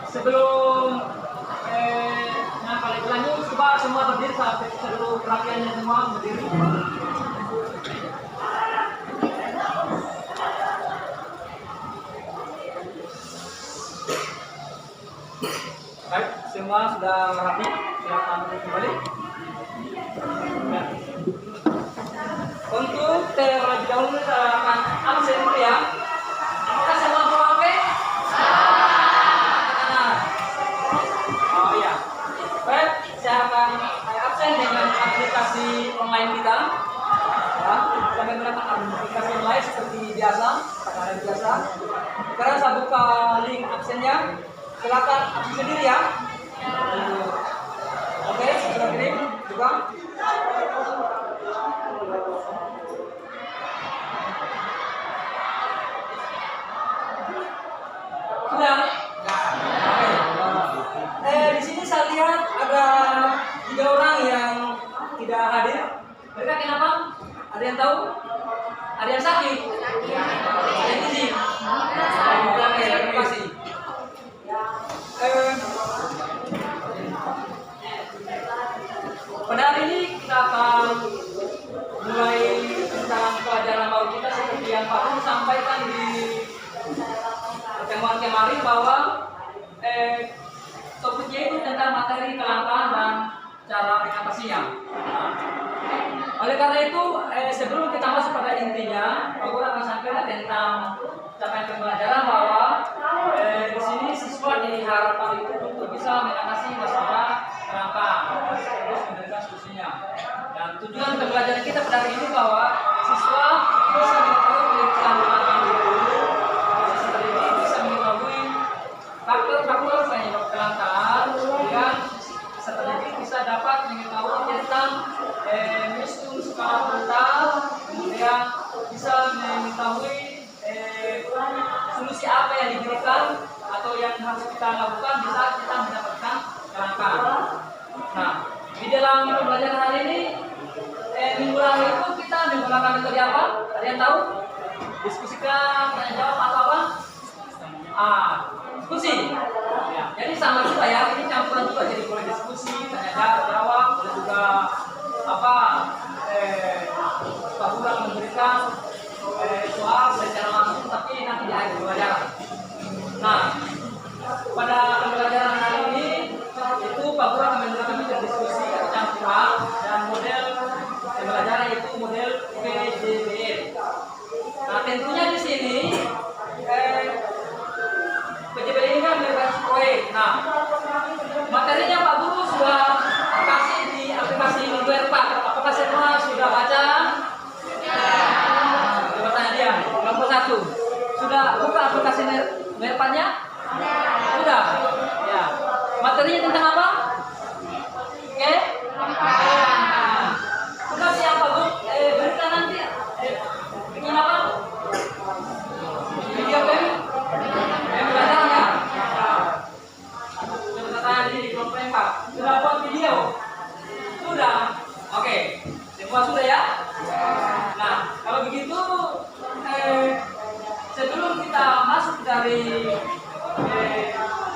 sebelum kali lanjut, coba semua berdiri sampai seluruh pelatihannya semua berdiri. Baik, semua sudah rapi, silakan kembali. Ya. Untuk terlebih dahulu kita akan absen dulu ya. Apakah semua mau apa? Oh iya. Baik, saya akan absen dengan aplikasi online kita. Ya, kita menggunakan aplikasi online seperti biasa, kata biasa. Sekarang saya buka link absennya. Silakan absen sendiri ya. Oke, sudah kirim juga. Sudah? Oke. Di sini saya lihat ada 3 orang yang tidak hadir. Mereka kenapa? Ada yang tahu? Ada yang sakit? Ada yang izin? Oke, terima kasih. Pada hari ini kita akan mulai tentang pelajaran baru kita seperti yang Pak Rum sampaikan di pertemuan kemarin bahwa topiknya itu tentang materi kelangkaan dan cara mengatasinya. Oleh karena itu, sebelum kita masuk pada intinya, Pak Guru akan sampaikan tentang capaian pembelajaran bahwa di sini siswa diharapkan itu untuk bisa mengatasi masalah kelangkaan dan terus memberikan solusinya. Dan tujuan pembelajaran kita pada hari ini bahwa siswa bisa mengetahui kelangkaan itu, siswa bisa mengetahui faktor-faktor penyebab kelangkaan, dan setelah itu bisa dapat mengetahui tentang musuh skala total, kemudian bisa mengetahui solusi apa yang diberikan atau yang harus kita lakukan bisa kita mendapatkan kelangkaan. Nah, di dalam pembelajaran hari ini minggu lalu itu kita menggunakan metode apa? Ada yang tahu? Diskusikan, tanya jawab atau apa? Diskusi. Ya, jadi sama juga ya, ini campuran juga, jadi boleh diskusi, tanya jawab, boleh juga apa? Pak Guru memberikan soal secara langsung, tapi nanti di akhir pembelajaran. Nah, pada pembelajaran hari ini itu Pak Guru akan menggunakan metode diskusi atau campuran dan model pembelajaran itu model PJBL. Nah, tentunya di sini PJBL ini kan berbasis proyek. Nah, materinya Pak Guru sudah kasih di aplikasi Moodle Pak. Apakah semua sudah baca? Coba tanya dia. Kelompok 1 sudah buka aplikasi Merpanya? Sudah. Ya. Materinya tentang apa? Oke. Sudah siap Pak Guru? Berikan nanti. Bikin apa? Video kan? Belajar ya. Coba tanya di kelompok 4. Sudah buat video? Sudah. Oke. Semua sudah ya? Nah, kalau begitu sebelum kita masuk dari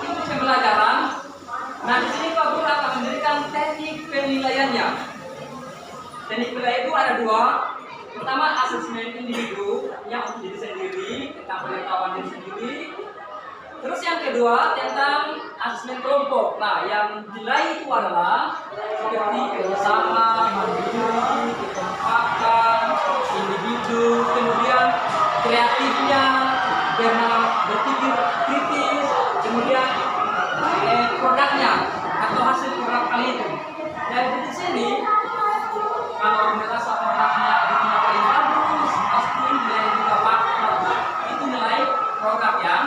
inti pembelajaran, nah di sini Pak Guru akan memberikan teknik penilaiannya. Teknik penilaian itu ada 2. Pertama, asesmen individu yang untuk diri sendiri, tentang pengetahuan diri sendiri. Terus yang kedua tentang asesmen kelompok. Nah, yang dinilai itu adalah seperti kerjasama, mandiri, kekompakan, individu, kemudian kreatifnya, berpikir kritis, kemudian produknya atau hasil produk kali itu. Dan di sini kalau merasa produknya itu paling bagus, pasti nilai juga bagus. Itu nilai produk ya.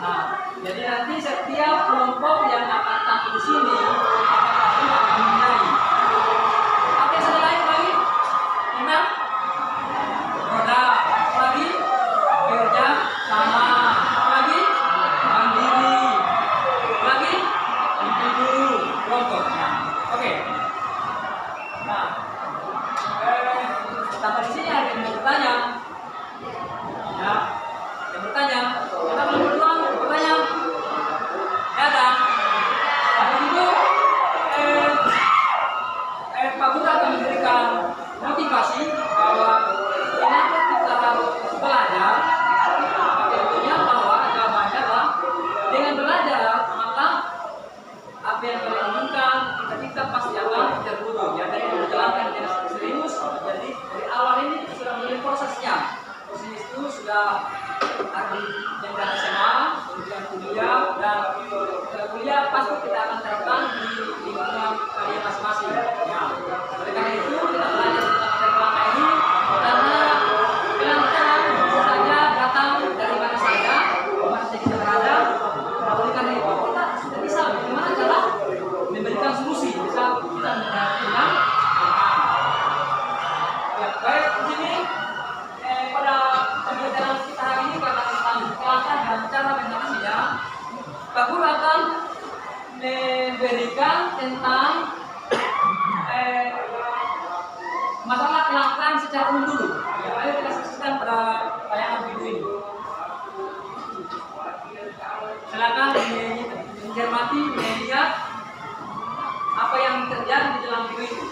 Nah, jadi nanti setiap kelompok yang akan tampil di sini akan dinilai. Oke, saya lain lagi. Enak? Produk. Lagi kerja sama. Lagi mandiri. Lagi individu kelompok. Oke. Nah, sampai di sini ada yang bertanya. Ya, yang bertanya. Kita belum bertanya. Ya ada. pasti kita akan terapkan di lingkungan kalian masing-masing. Ya, oleh karena itu kita belajar tentang kelangkaan ini karena kelangkaan bisa saja datang dari mana saja, di mana saja kita berada. Oleh karena itu kita sudah bisa bagaimana cara memberikan solusi, bisa kita menghadapi. Ya, baik di sini pada pembelajaran kita hari ini karena tentang kelangkaan dan cara mengatasinya, Pak Guru akan memberikan tentang masalah kelangkaan secara umum dulu. Ya, ayo kita saksikan pada tayangan video ini. Silakan mencermati, melihat apa yang terjadi di dalam video itu.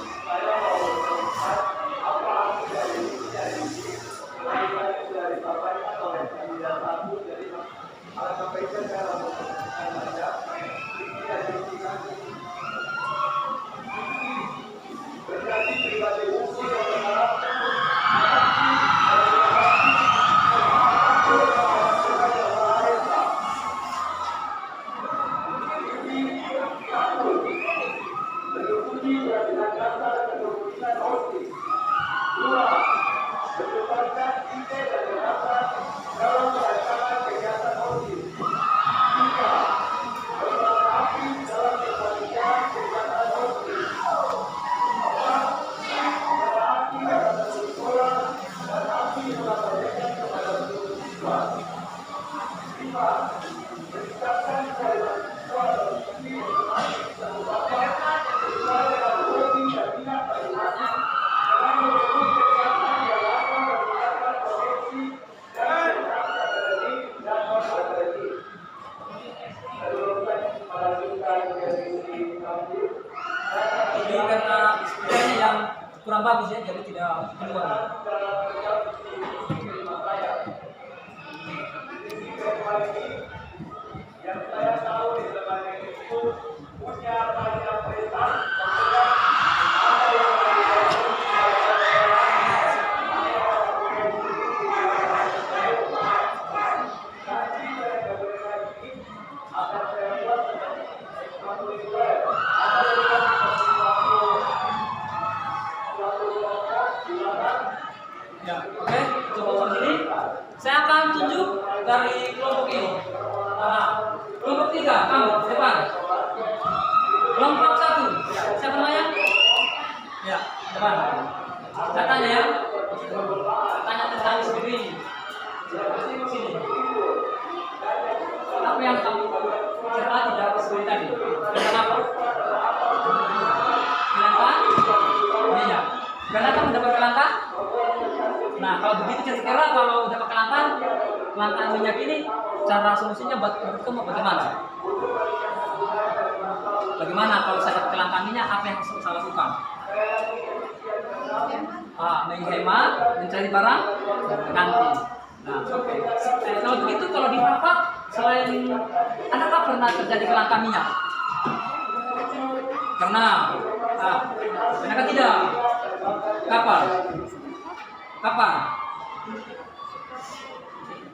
Jadi karena speakernya yang kurang bagus ya, jadi tidak keluar. Yang saya tahu di lembaga itu punya banyak perintah. Ya, oke, coba sini. Saya akan tunjuk dari kelompok ini. Nah, kelompok 3, kamu depan. Kelompok 1, siapa namanya? Ya, depan. Saya tanya ya. Tanya tentang sendiri ini. Sini. Apa yang kamu cermati dari sendiri tadi? Kenapa? Kelangkaan? Iya. Karena kamu dapat kelangkaan? Nah, kalau begitu kira-kira kalau udah pakai kelangkaan minyak ini, cara solusinya buat kamu bagaimana? Bagaimana kalau saya dapat kelangkaan minyak, apa yang harus saya lakukan? Menghemat, mencari barang ganti. Nah, oke. Kalau begitu, kalau di Bapak, selain adakah pernah terjadi kelangkaan minyak? Pernah. Pernahkah tidak? Kapan? Kapan?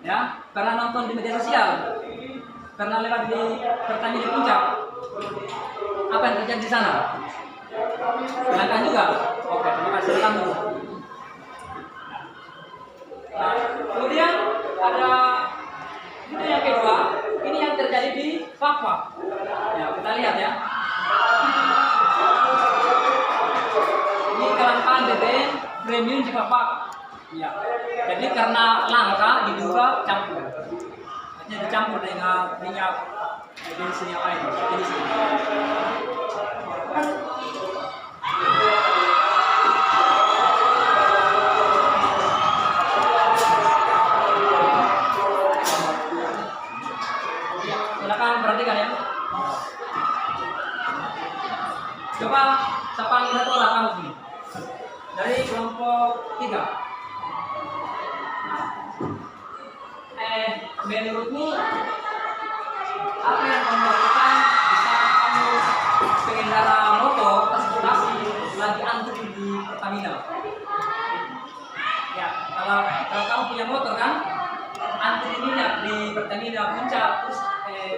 Ya, karena nonton di media sosial, karena lewat di Pertamina di Puncak. Apa yang terjadi di sana? Kelangkaan juga. Oke, terima kasih kamu. Nah, kemudian ada itu yang kedua. Ini yang terjadi di Papua. Ya, kita lihat ya. Ini kelangkaan BBM premium di Papua. Ya, jadi karena langka diduga campur. Artinya dicampur dengan minyak bensin yang lain. Jadi sini. Silakan perhatikan ya. Coba siapa lihat orang kamu sini dari kelompok 3. Menurutmu apa yang kamu lakukan bisa kamu pengendara motor transportasi lagi antri di Pertamina? Ya, kalau kamu punya motor kan, antri minyak di Pertamina Puncak terus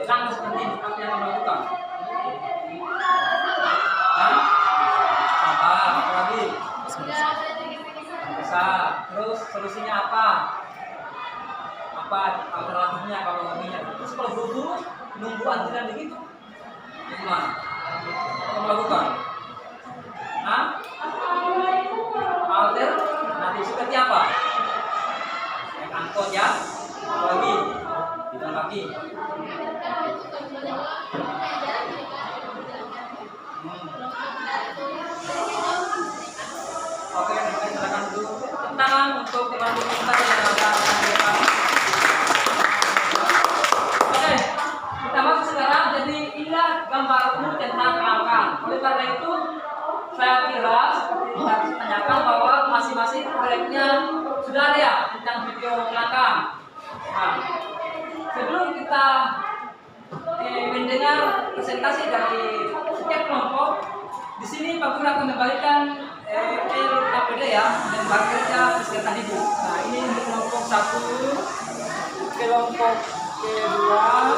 langkah seperti ini, apa yang kamu lakukan? solusinya apa? Apa alternatifnya kalau minyak? Terus kalau buru-buru nunggu antrian begitu, gimana? Apa melakukan? Hah? Alternatif seperti apa? Naik angkot ya, apalagi jalan kaki. Oke, kita silakan dulu tangan untuk teman-teman kita yang akan menyampaikan. Oke, kita masuk sekarang. Jadi inilah gambar umum tentang kelangkaan. Oleh karena itu, saya kira seperti tadi tanyakan bahwa masing-masing proyeknya sudah ada ya tentang video kelangkaan. Nah, sebelum kita mendengar presentasi dari setiap kelompok, di sini Pak Guru akan memberikan LKPD ya dan bagiannya kesehatan ibu. Nah, ini untuk kelompok 1, kelompok kedua,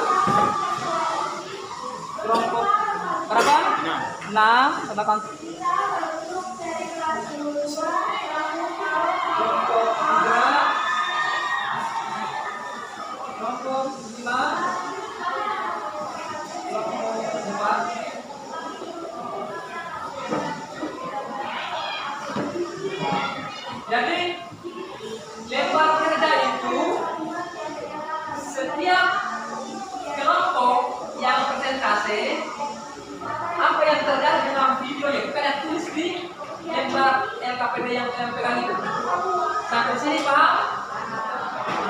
kelompok berapa? 6. Tambahkan kelompok 3, kelompok 5, kelompok 4. Jadi lebar kerja itu setiap kelompok yang presentasi apa yang terjadi dalam video ya kita lihat tulis di lembar LKPD yang kalian pegang itu. Sampai sini paham?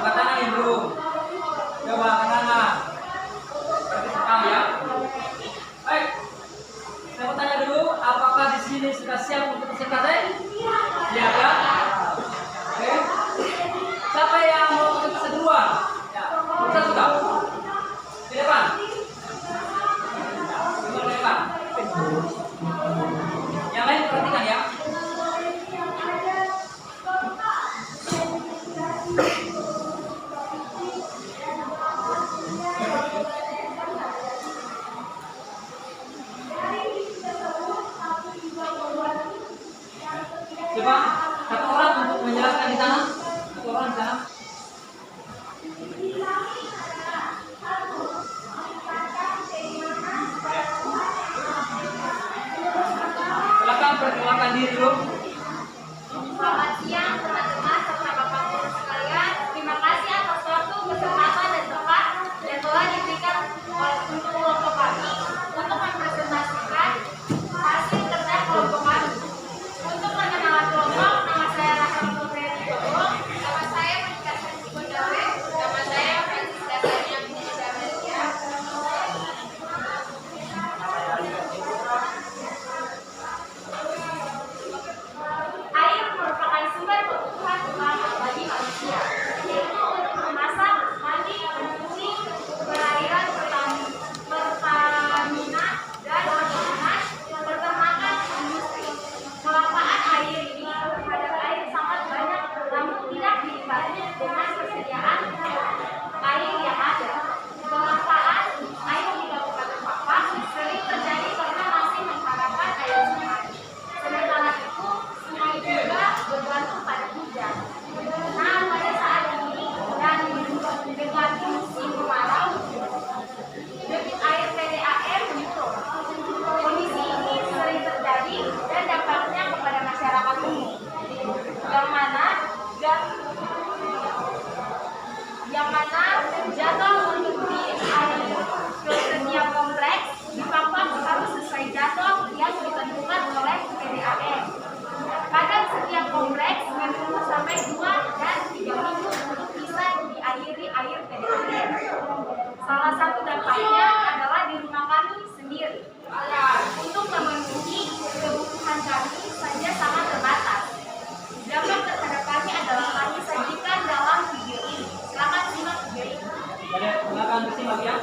Angkat tangan yang belum. Coba angkat tangan. Berarti paham ya. Baik. Saya mau tanya dulu, apakah di sini sudah siap untuk presentasi? Ya kan? Oke. Siapa yang mau presentasi duluan? Ya, bisa sudah. Di depan. Di depan. Yang lain perhatikan ya. Coba satu orang untuk menjelaskan di sana. Satu orang di sana. Silakan perkenalkan diri dulu. Selamat siang teman-teman serta Bapak Guru sekalian. Terima kasih atas waktu, kesempatan dan tempat yang telah diberikan untuk kelompok kami untuk mempresentasikan hasil kerja kelompok kami. Untuk perkenalan kelompok, nama saya Rahel Nurhayati Bobo, nama saya Monika Santi Gondawe, nama saya Francisca Sania Binisa Media. Air merupakan sumber kebutuhan utama bagi manusia, yaitu untuk memasak, mandi, mencuci, perairan, pertamina, dan perkebunan, peternakan, industri. Kelangkaan air ini terhadap air sangat banyak, namun tidak diimbangi dengan persediaan air yang ada. Kelangkaan air di Kabupaten Papak sering terjadi karena masih mengharapkan air sungai. Sementara itu, sungai juga bergantung pada hujan. Nah, pada saat ini dan dengan musim kemarau, debit air PDAM menurun. Kondisi ini sering terjadi dan dampaknya kepada masyarakat umum, yang mana jadwal untuk di air ke setiap kompleks di Papak harus sesuai jadwal yang ditentukan oleh PDAM. Kadang setiap kompleks menunggu sampai 2 dan 3 minggu untuk bisa diairi air PDAM. Salah satu dampaknya adalah di rumah kami sendiri. Untuk memenuhi kebutuhan kami saja sangat terbatas. Dampak terhadap kami adalah kami sajikan dalam video ini. Silakan simak video ini. Silakan disimak ya.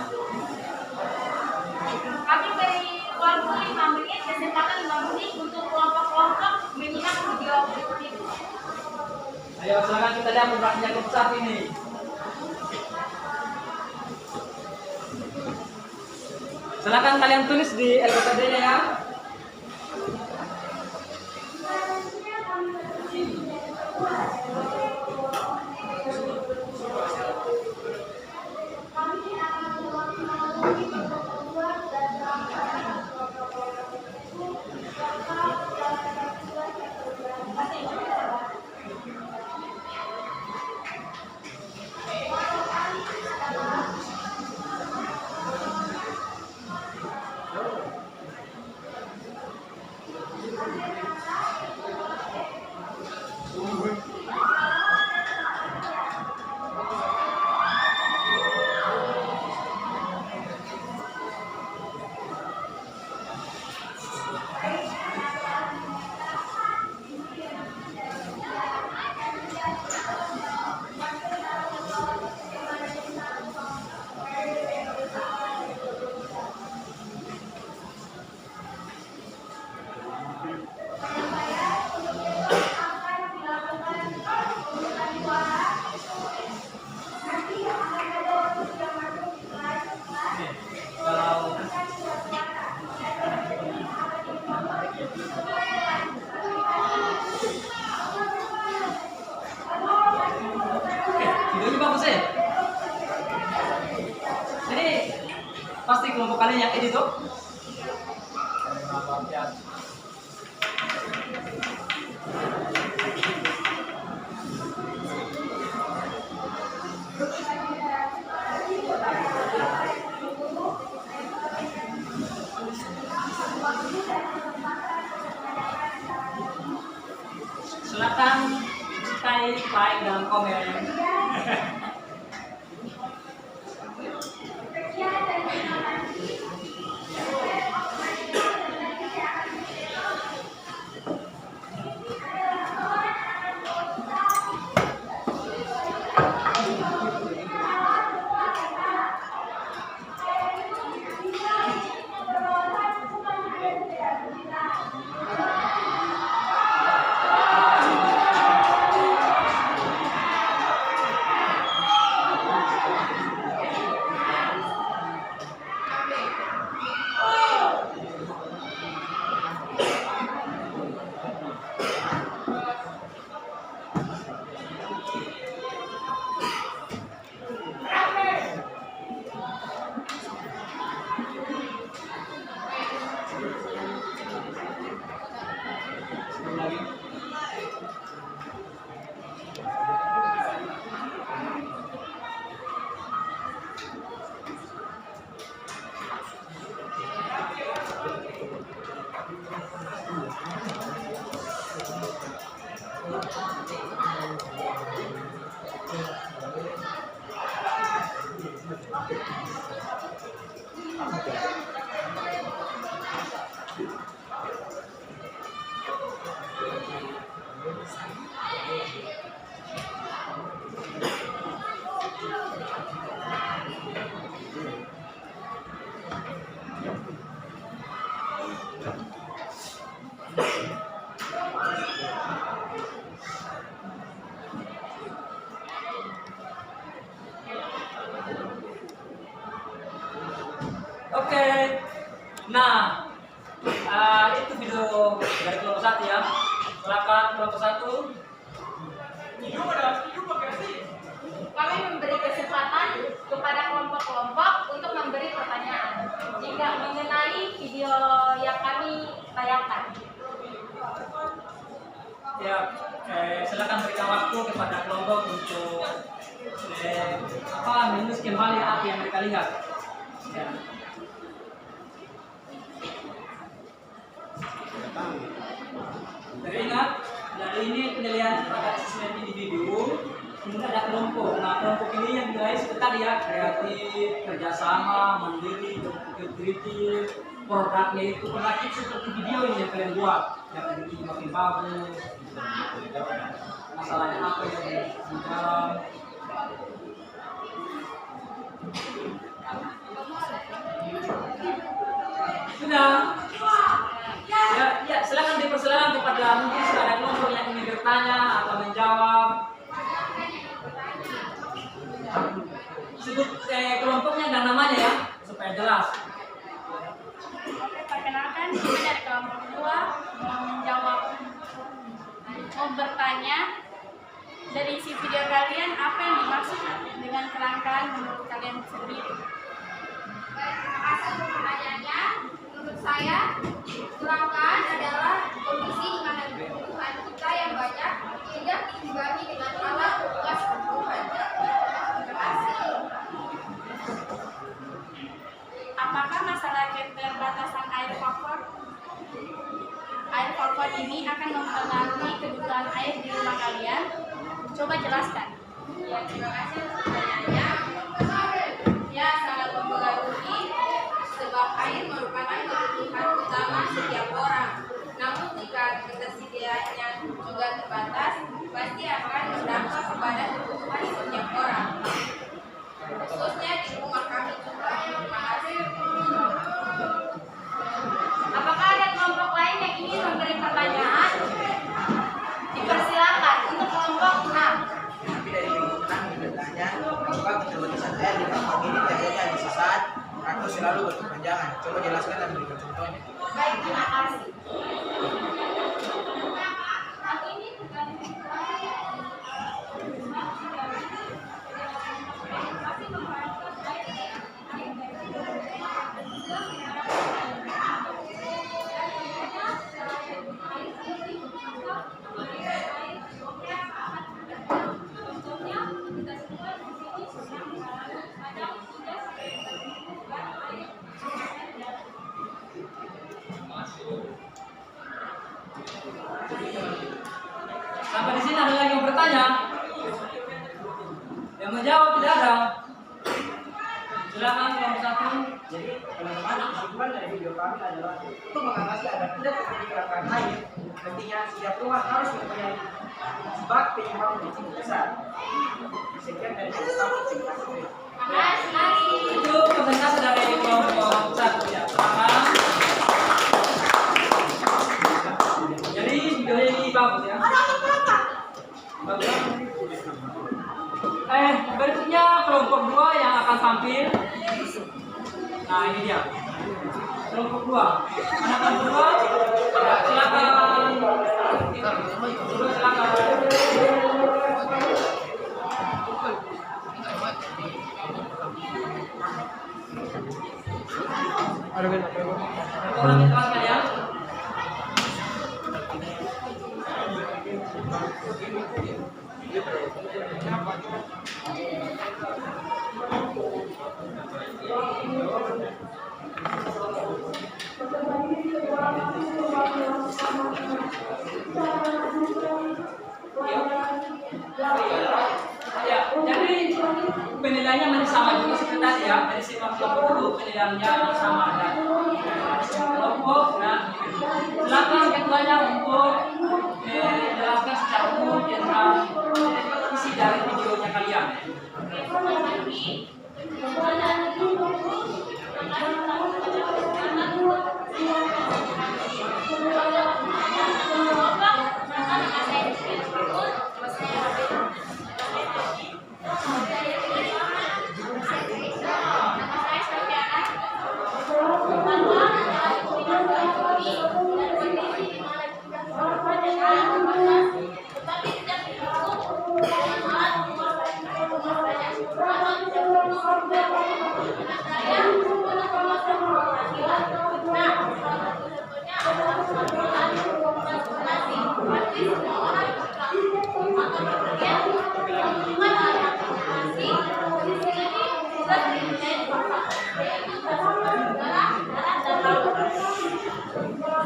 Kami beri waktu 5 menit, kesempatan 5 menit untuk kelompok-kelompok menyimak video berikut ini. Ayo silakan kita lihat beberapa kelompok saat ini. Silakan kalian tulis di LKPD-nya ya. kelompok kalian yang ini tuh? Silakan stay like dalam komen. Oke, nah itu video dari kelompok 1 ya. Silakan kelompok 1. Kami memberi kesempatan kepada kelompok-kelompok untuk memberi pertanyaan jika mengenai video yang kami tayangkan. Ya, silakan berikan waktu kepada kelompok untuk menulis kembali apa yang mereka lihat. Ya. Jadi ingat, dari ini penilaian pada asesmen individu, kemudian ada kelompok. Nah, kelompok ini yang nilai seperti ya, kreatif, kerjasama, mandiri, berpikir kritis, produknya itu kreatif seperti video ini yang kalian buat, yang bikin makin bagus. Masalahnya apa yang di dalam? Sudah. Ya, silakan dipersilakan kepada mungkin sudah ada kelompok yang ingin bertanya atau menjawab. Sebut kelompoknya dan namanya ya, supaya jelas. Perkenalkan, kami dari kelompok 2 mau menjawab, mau bertanya dari isi video kalian apa yang dimaksud dengan kelangkaan menurut kalian sendiri? Baik, terima kasih untuk pertanyaannya. Menurut saya, kelangkaan adalah kondisi di mana kebutuhan kita yang banyak tidak diimbangi dengan alat tugas kebutuhan. Terima kasih. Apakah masalah keterbatasan air favorit? Air favorit ini akan mempengaruhi kebutuhan air di rumah kalian? Coba jelaskan. Ya, terima kasih untuk pertanyaannya. Ya, sangat mempengaruhi sebab air merupakan kebutuhan utama setiap orang. Namun jika ketersediaannya juga terbatas, pasti akan berdampak kepada kebutuhan setiap orang. Khususnya di rumah kami juga. Terima kasih. Apakah ada kelompok lain yang ingin memberi pertanyaan? Dipersilakan untuk kelompok 6. Tapi dari kelompok 6 bertanya, apakah keterbatasan air di kampung ini terjadi hanya sesaat atau selalu berkepanjangan? Coba jelaskan dan berikan contohnya. Baik, terima kasih. bertanya? Yang menjawab tidak ada. Silakan kelompok 1. Jadi teman-teman, kesimpulan dari video kami adalah untuk mengatasi agar tidak terjadi kelangkaan air, nantinya setiap rumah harus mempunyai bak penyimpan bensin besar. Sekian dari kami. Terima kasih. Itu presentasi dari kelompok 1 ya. Silakan. Jadi videonya ini bagus ya. Bagus. Berikutnya kelompok 2 yang akan tampil. Nah ini dia. Kelompok 2. Anak kelompok 2, ya, silakan. Silakan. Orang terangkan ya. Ya, jadi penilaiannya masih sama juga seperti tadi ya. Dari sifat kelompok itu penilaiannya sama dan kelompok. Nah, silakan ketuanya untuk menjelaskan secara umum tentang isi dari videonya kalian.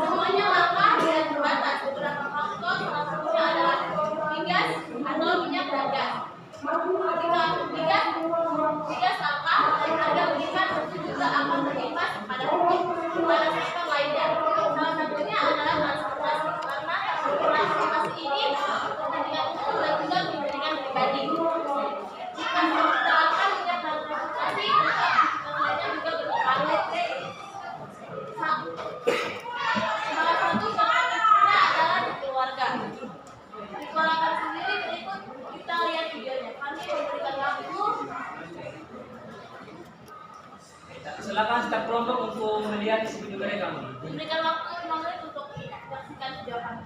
Semuanya langka dan terbatas. Beberapa faktor salah satunya adalah migas atau minyak dan gas. Ketika migas langka dan harga meningkat, tentu juga akan berimbas pada sektor lainnya. Salah satunya adalah transportasi, karena transportasi ini kepentingan umum dan juga kepentingan pribadi. Jika misalkan minyak dan transportasi, yang lainnya juga berpengaruh. Salah satu contoh kecilnya adalah di keluarga. Di keluarga sendiri berikut kita lihat videonya. Kami memberikan waktu. Silakan setiap kelompok untuk melihat isi video mereka. Memberikan waktu 5 menit untuk menyaksikan video kami.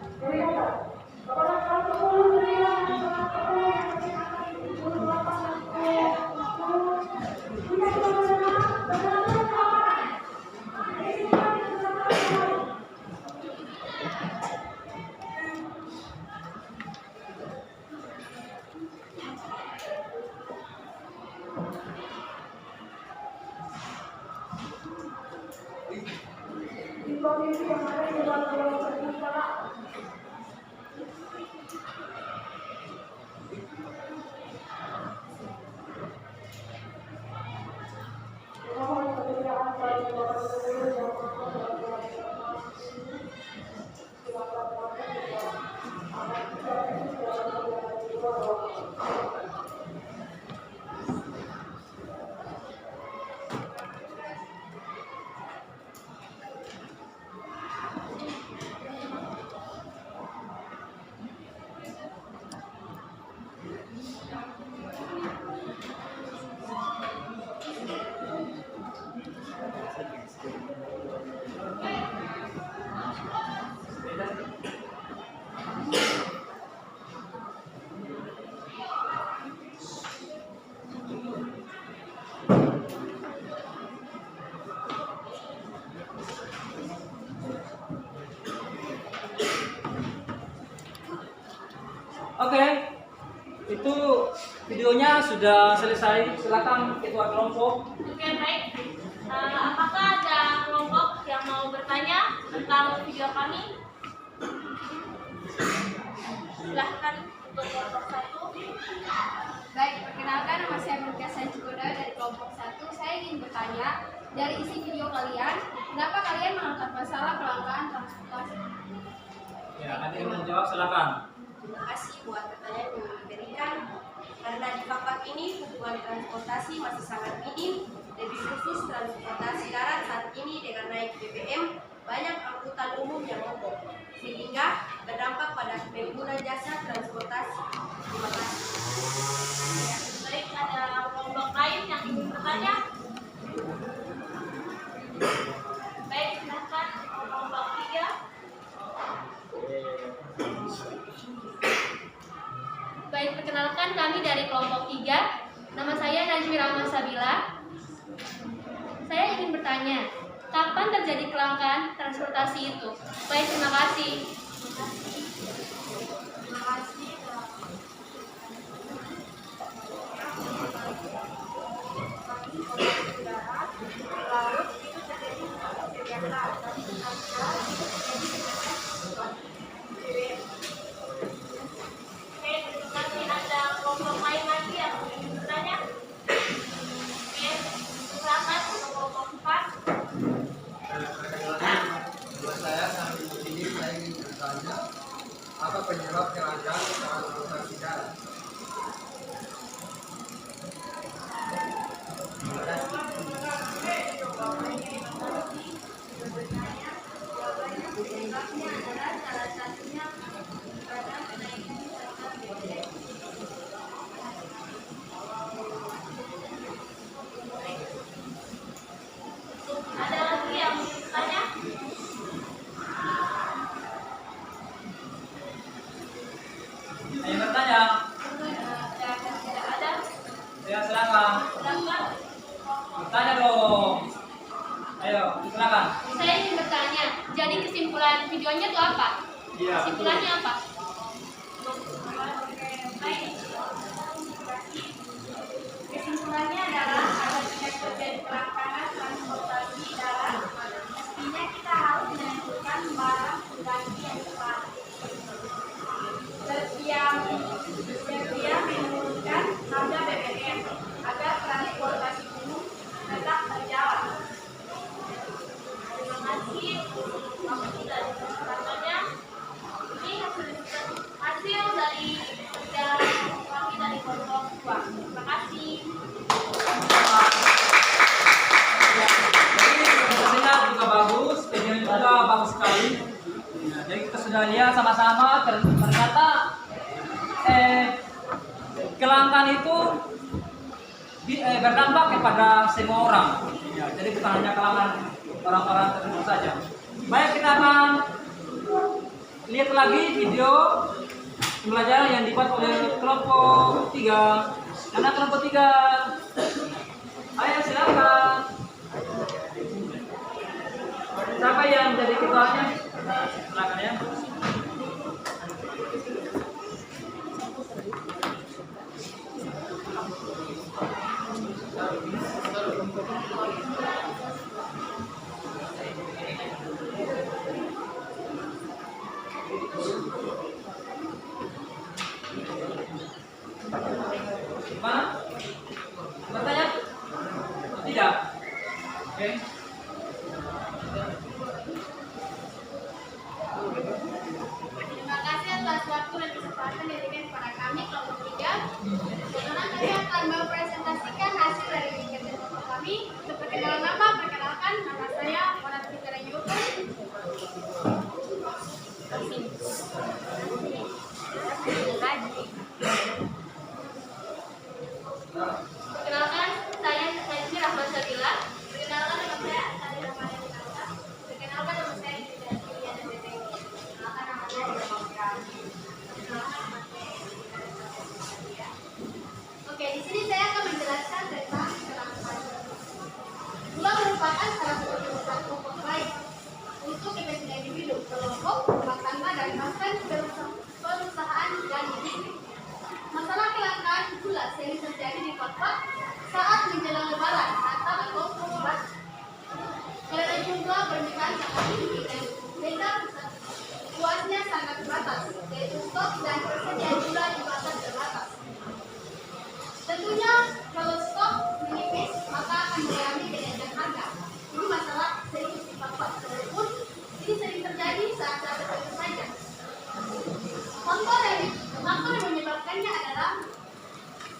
Oke, itu videonya sudah selesai. Silakan ketua kelompok. Oke, baik. Apakah ada kelompok yang mau bertanya tentang video kami? Silahkan untuk kelompok 1. Baik, perkenalkan nama saya Murka Sanjikoda dari kelompok 1. Saya ingin bertanya, dari isi video kalian, kenapa kalian mengangkat masalah kelangkaan transportasi? Ya, nanti menjawab silakan. Terima kasih buat pertanyaan yang diberikan. Karena di Papak ini hubungan transportasi masih sangat minim, lebih khusus transportasi darat saat ini dengan naik BBM, banyak angkutan umum yang mogok, sehingga berdampak pada pengguna jasa transportasi. Terima kasih. Ya, baik, ada kelompok lain yang ingin bertanya? Baik, silahkan kelompok 3. Baik, perkenalkan kami dari kelompok 3. Nama saya Najmi Rahma Sabila. Saya ingin bertanya, kapan terjadi kelangkaan transportasi itu? Baik, terima kasih. Terima kasih. Laut itu terjadi setiap Oke, terima kasih. Ada kelompok lain lagi yang ingin bertanya? Oke, silakan untuk kelompok 4. Buat saya saat ini saya ingin bertanya apa penyebab kelangkaan transportasi darat? Terima kasih. Penyebabnya adalah salah satunya karena kenaikan harga BBM. Ada lagi yang ingin bertanya? Ayo bertanya. Tidak ada. Ya, silakan. Silakan. Bertanya dong. Ayo, silakan. Saya ingin bertanya, jadi kesimpulan videonya itu apa? Iya. Kesimpulannya apa? Kesimpulannya adalah apabila terjadi kelangkaan transportasi darat, mestinya kita harus menentukan barang pengganti yang tepat. Bersedia menurunkan harga BBM agar transportasi umum tetap berjalan. Terima kasih. Kami tidak katanya. Ini hasil dari kerja kami dari kelompok 2. Terima kasih. Jadi presentasinya juga bagus, videonya juga bagus sekali. Nah, jadi kita sudah lihat sama-sama ternyata kelangkaan itu berdampak kepada semua orang. Ya, jadi bukan hanya kelangkaan orang-orang tertentu saja. Baik, kita akan lihat lagi video pembelajaran yang dibuat oleh kelompok 3. Anak kelompok 3, ayo silakan. Siapa yang jadi ketuanya? Silakan ya. Gimana? Bertanya? Tidak? Oke. stok dan persediaan gula di pasar terbatas. Tentunya kalau stok menipis maka akan mengalami kenaikan harga. Ini masalah serius di Papua, walaupun ini sering terjadi saat-saat tertentu saja. Faktor yang menyebabkannya adalah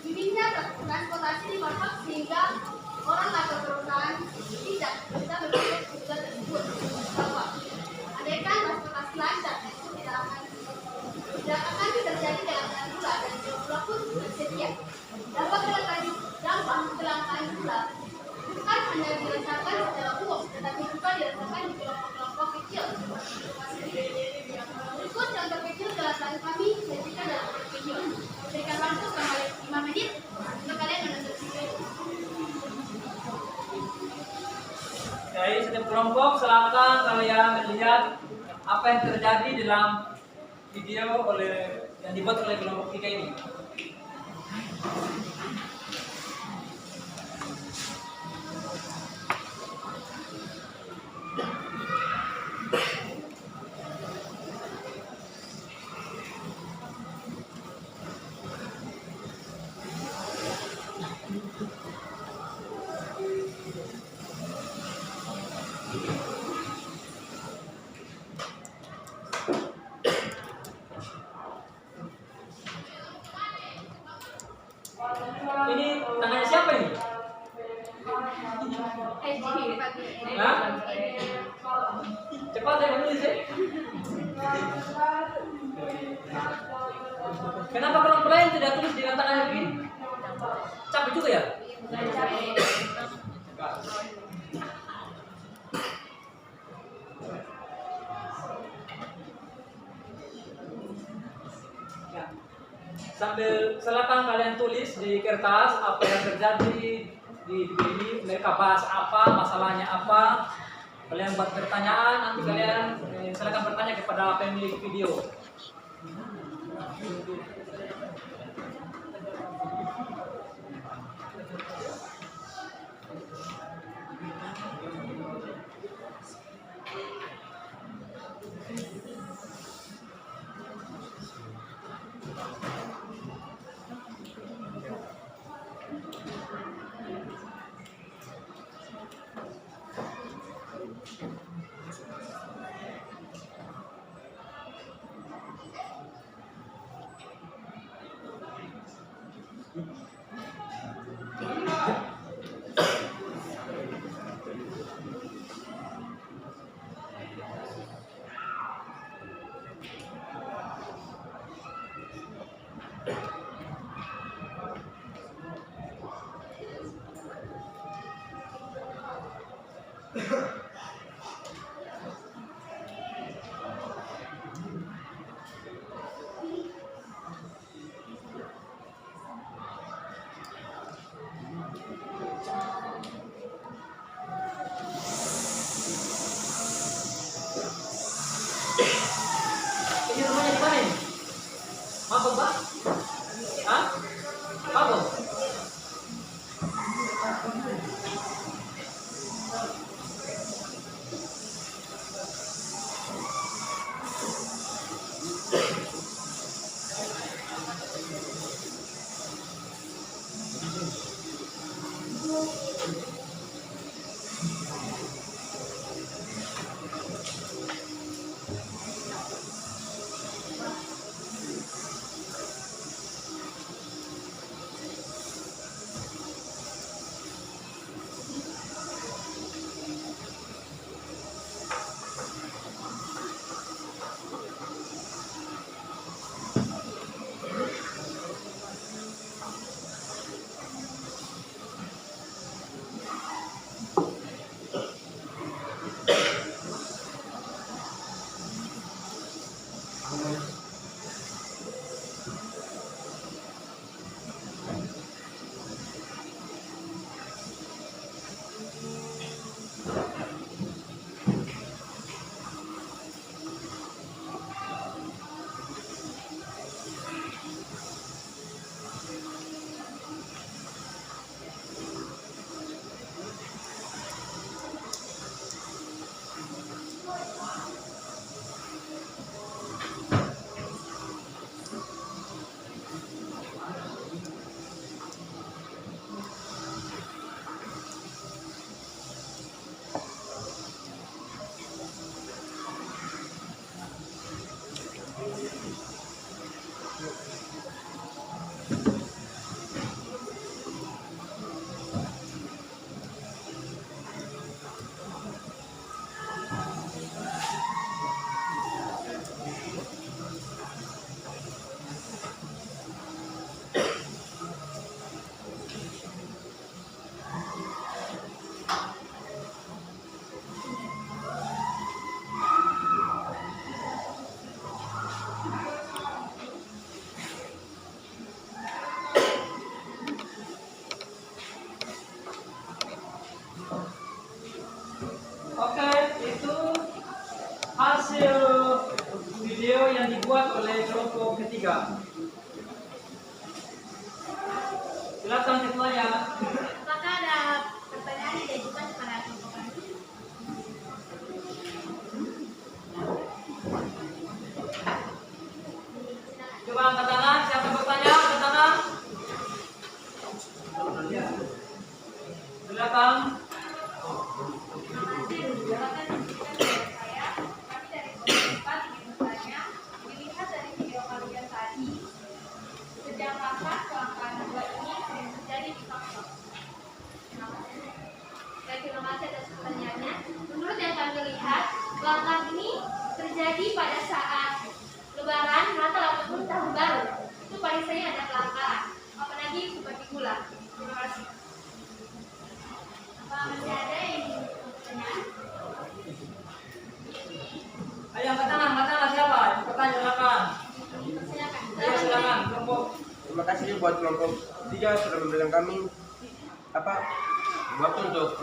minimnya transportasi di Papua sehingga orang atau perusahaan tidak bisa berpikir gula tersebut di Papua. Andaikan transportasi lancar, itu tidak akan terjadi kelangkaan gula dan gula pun tersedia. Dampak kelangkaan gula bukan hanya dirasakan secara umum, tetapi juga dirasakan di kelompok-kelompok kecil. Berikut contoh kecil kelangkaan kami ketika dalam video. Berikan waktu selama 5 menit untuk kalian menonton video. Dari setiap kelompok silakan kalian lihat apa yang terjadi dalam video yang dibuat oleh kelompok 3 ini. Ini tangannya siapa ini? Hah? Cepat ya menulis ya. Kenapa kelompok lain tidak tulis dengan tangannya begini? Capek juga ya? Sambil silakan kalian tulis di kertas apa yang terjadi di ini, mereka bahas apa, masalahnya apa. Kalian buat pertanyaan, nanti kalian silakan bertanya kepada pemilik video. Ini rumahnya di mana ini? Mabuk, Pak? Hah? Mabuk? 3. Silakan ketuanya. Apakah ada pertanyaan yang diajukan kepada kelompok kami? Coba angkat tangan, siapa yang bertanya? Angkat tangan. Silakan. Dilihat dari video kalian tadi, sejak kapan kelangkaan gula ini sering terjadi di Papua? Baik, terima kasih atas pertanyaannya. Menurut yang kami lihat, kelangkaan ini terjadi pada saat Lebaran, Natal ataupun Tahun Baru. Itu paling sering ada kelangkaan. Apalagi seperti gula. Terima kasih. Apa masih ada yang ingin bertanya? Ayo angkat tangan siapa? Bertanya silakan. Silakan. Ya, silakan. Kelompok. Terima kasih buat kelompok 3 sudah memberikan kami waktu untuk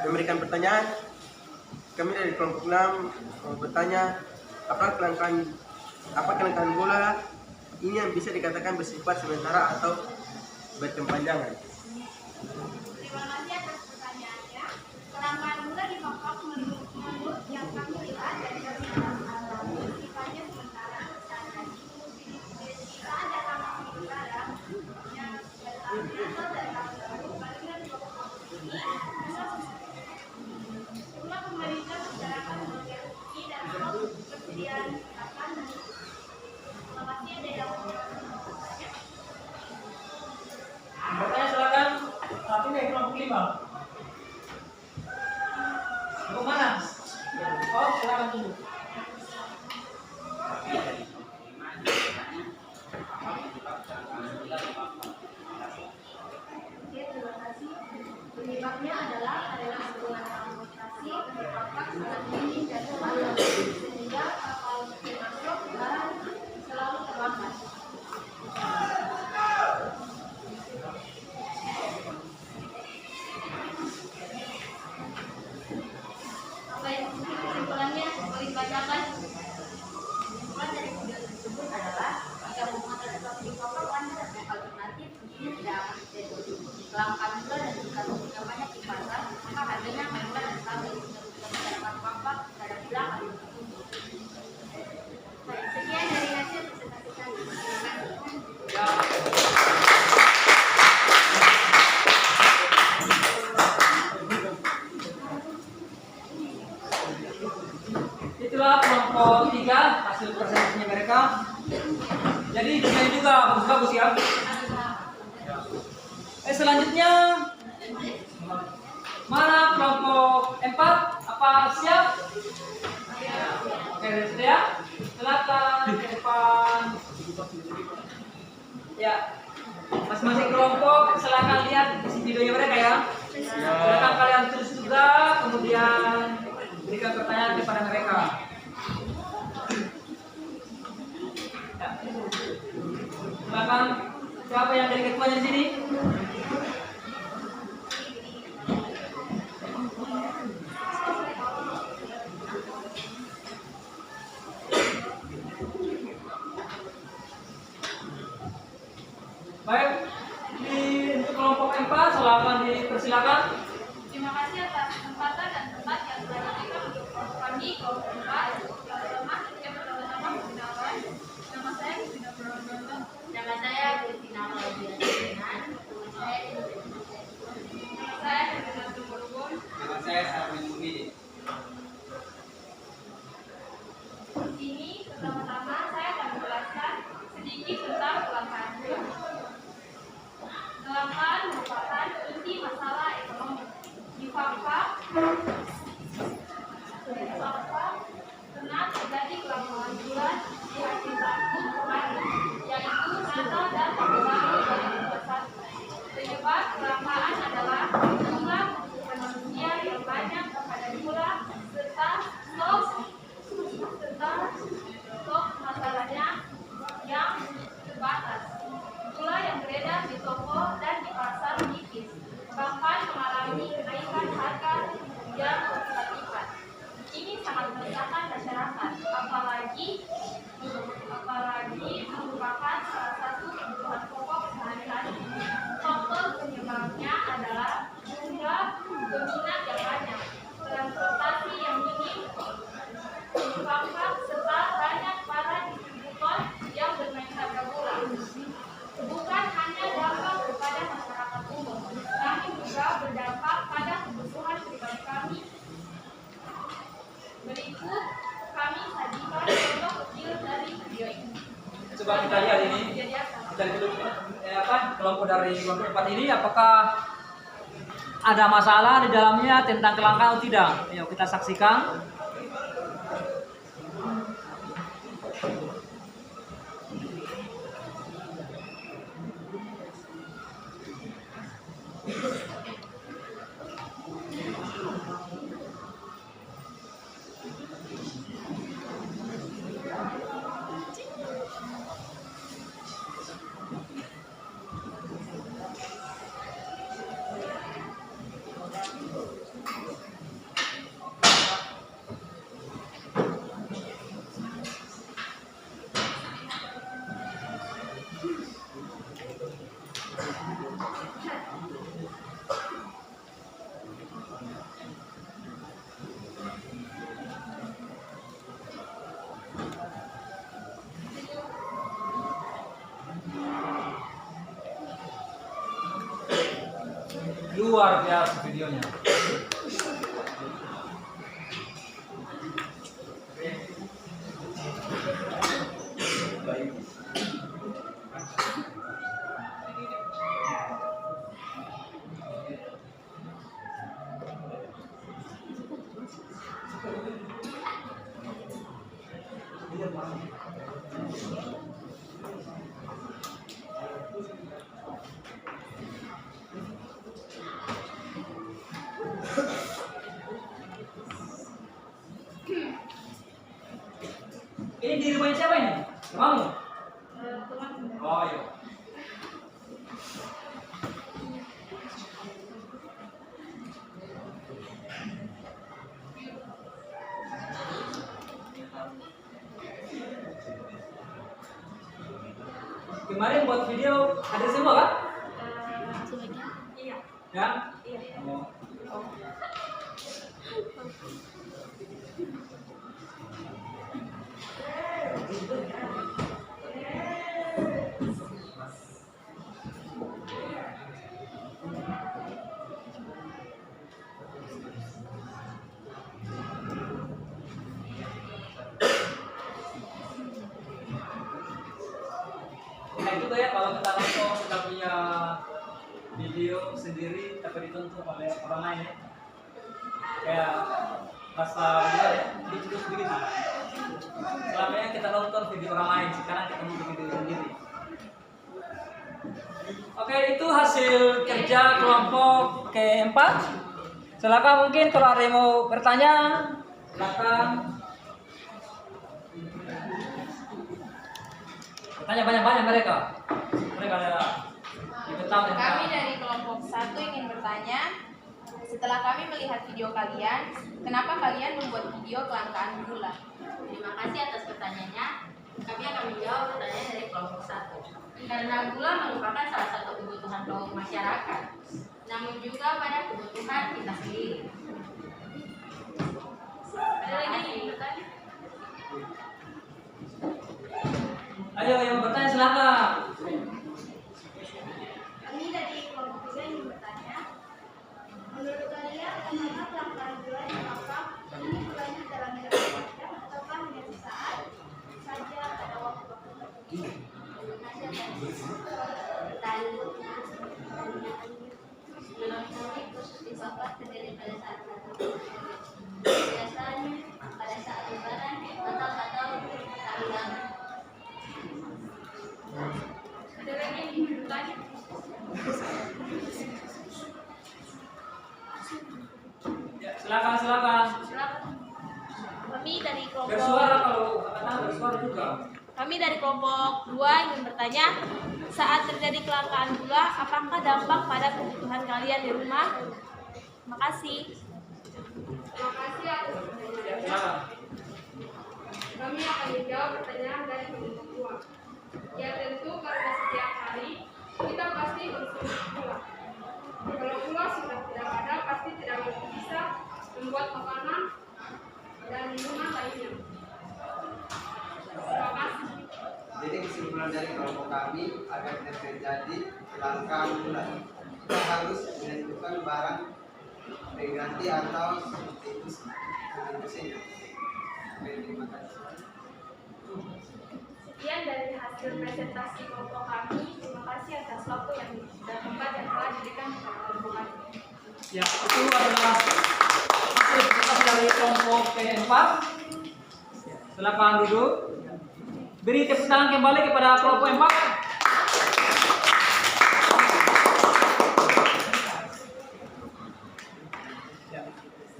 memberikan pertanyaan. Kami dari kelompok 6 mau bertanya apa kelangkaan gula ini yang bisa dikatakan bersifat sementara atau berkepanjangan. Terima kasih atas pertanyaannya. Kelangkaan gula di Papua menurut yang kami lihat dari sifatnya sementara. Jika ada tambang di udara yang berasal dari Tahun Baru, palingan 20 ini, jumlah pemerintah bicarakan sebagai rugi dan ketersediaan akan menurun. Terima kasih ada yang mau bertanya. Bertanya silakan. Saat ini kelompok 5. Kelompok mana? Oh, silakan tunggu. Oke, terima kasih. Penyebabnya adalah karena hubungan transportasi apakah sangat minim dan terbatas sehingga kapal yang masuk ke barang selalu terlambat. Apa yang kesimpulannya boleh dibacakan? Kesimpulan dari video tersebut adalah jika hubungan transportasi di Papua lancar dan alternatif tentunya tidak akan terjadi kelangkaan gula dan jika stoknya banyak di pasar maka harganya akan murah dan stabil sehingga masyarakat Papua terhadap gula akan bertumbuh. Baik, sekian dari hasil presentasi kami. Terima kasih. Ya. Itulah kelompok 3 hasil presentasinya mereka. Jadi desain juga bagus-bagus ya. Selanjutnya mana kelompok 4? Apa siap? Oke, sudah. Silakan ke depan. Ya, masing-masing kelompok silakan lihat isi videonya mereka ya. Silakan kalian tulis juga, kemudian berikan pertanyaan kepada mereka. Ya. Silakan, siapa yang jadi ketuanya di sini? Baik, untuk kelompok 4 silakan dipersilakan. Terima kasih atas kesempatan dan tempat yang telah diberikan untuk kami kelompok 4. Pertama-tama perkenalan. Nama saya Christina Purwonoto. Nama saya Christina Purwonoto. Nama saya Christina Purwonoto. Nama saya Sarwin Mubin. Di sini pertama-tama saya akan menjelaskan sedikit tentang kelangkaan gula. Kelangkaan merupakan inti masalah ekonomi. Di Papua, coba kita lihat ini. Kita lihat dulu kelompok dari kelompok 4 ini apakah ada masalah di dalamnya tentang kelangkaan atau tidak. Yuk kita saksikan. Luar biasa videonya. Ini di rumahnya siapa ini? Kamu? Oh iya. Kemarin buat video ada semua kan? Iya. Ya? Iya. Oh. Nah itu ya kalau kita langsung kita punya video sendiri tapi ditonton oleh orang lain ya. Kayak rasa ya, terus begitu. Selamanya kita nonton video orang lain, sekarang kita nonton video sendiri. Oke, itu hasil kerja kelompok keempat. Silakan mungkin kalau ada yang mau bertanya, silakan. Bertanya banyak-banyak mereka. Mereka ada diketahui tentang. Kami dari kelompok 1 ingin bertanya, setelah kami melihat video kalian, kenapa kalian membuat video kelangkaan gula? Terima kasih atas pertanyaannya. Kami akan menjawab pertanyaan dari kelompok 1. Karena gula merupakan salah satu kebutuhan pokok masyarakat, namun juga pada kebutuhan kita sendiri. Ada lagi yang ingin bertanya? Ayo yang bertanya silakan. Kami dari kelompok 3 ingin bertanya, menurut kalian apakah kelangkaan gula di Bapak ini berlanjut dalam jangka panjang ataukah hanya sesaat saja pada waktu-waktu tertentu? Menurut kami khusus di Bapak terjadi pada saat tertentu. Biasanya pada saat lebaran, Natal atau hari raya. Ada lagi yang ingin bertanya? Ya, silakan. Kami dari kelompok Bersuara kalau kata bersuara juga. Kami dari kelompok 2 ingin bertanya, saat terjadi kelangkaan gula, apakah dampak pada kebutuhan kalian di rumah? Terima kasih. Terima kasih atas pertanyaannya. Silakan. Kami akan menjawab pertanyaan dari kelompok 2. Ya tentu karena setiap hari kita pasti konsumsi gula. Kalau gula sudah tidak ada, pasti tidak bisa membuat makanan dan minuman lainnya. Terima kasih. Jadi kesimpulan dari kelompok kami agar tidak terjadi kelangkaan gula, kita harus menentukan barang pengganti atau substitusinya. Terima kasih. Sekian dari hasil hasil presentasi kelompok kami. Terima kasih atas waktu dan tempat yang telah diberikan kepada kelompok kami. Ya, itu adalah hasil presentasi dari kelompok P4. Silakan duduk. Beri tepuk tangan kembali kepada kelompok 4.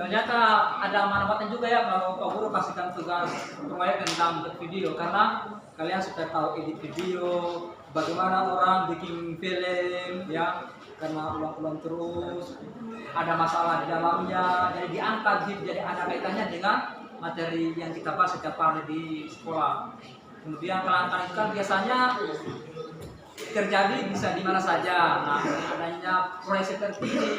Ternyata ada manfaatnya juga ya kalau Pak Guru kasihkan tugas proyek tentang video, karena kalian sudah tahu edit video, bagaimana orang bikin film ya, karena ulang-ulang terus ada masalah di dalamnya, jadi diangkat jadi ada kaitannya dengan materi yang kita bahas setiap hari di sekolah. Kemudian kelangkaan itu kan biasanya terjadi bisa di mana saja. Nah, adanya proyek seperti ini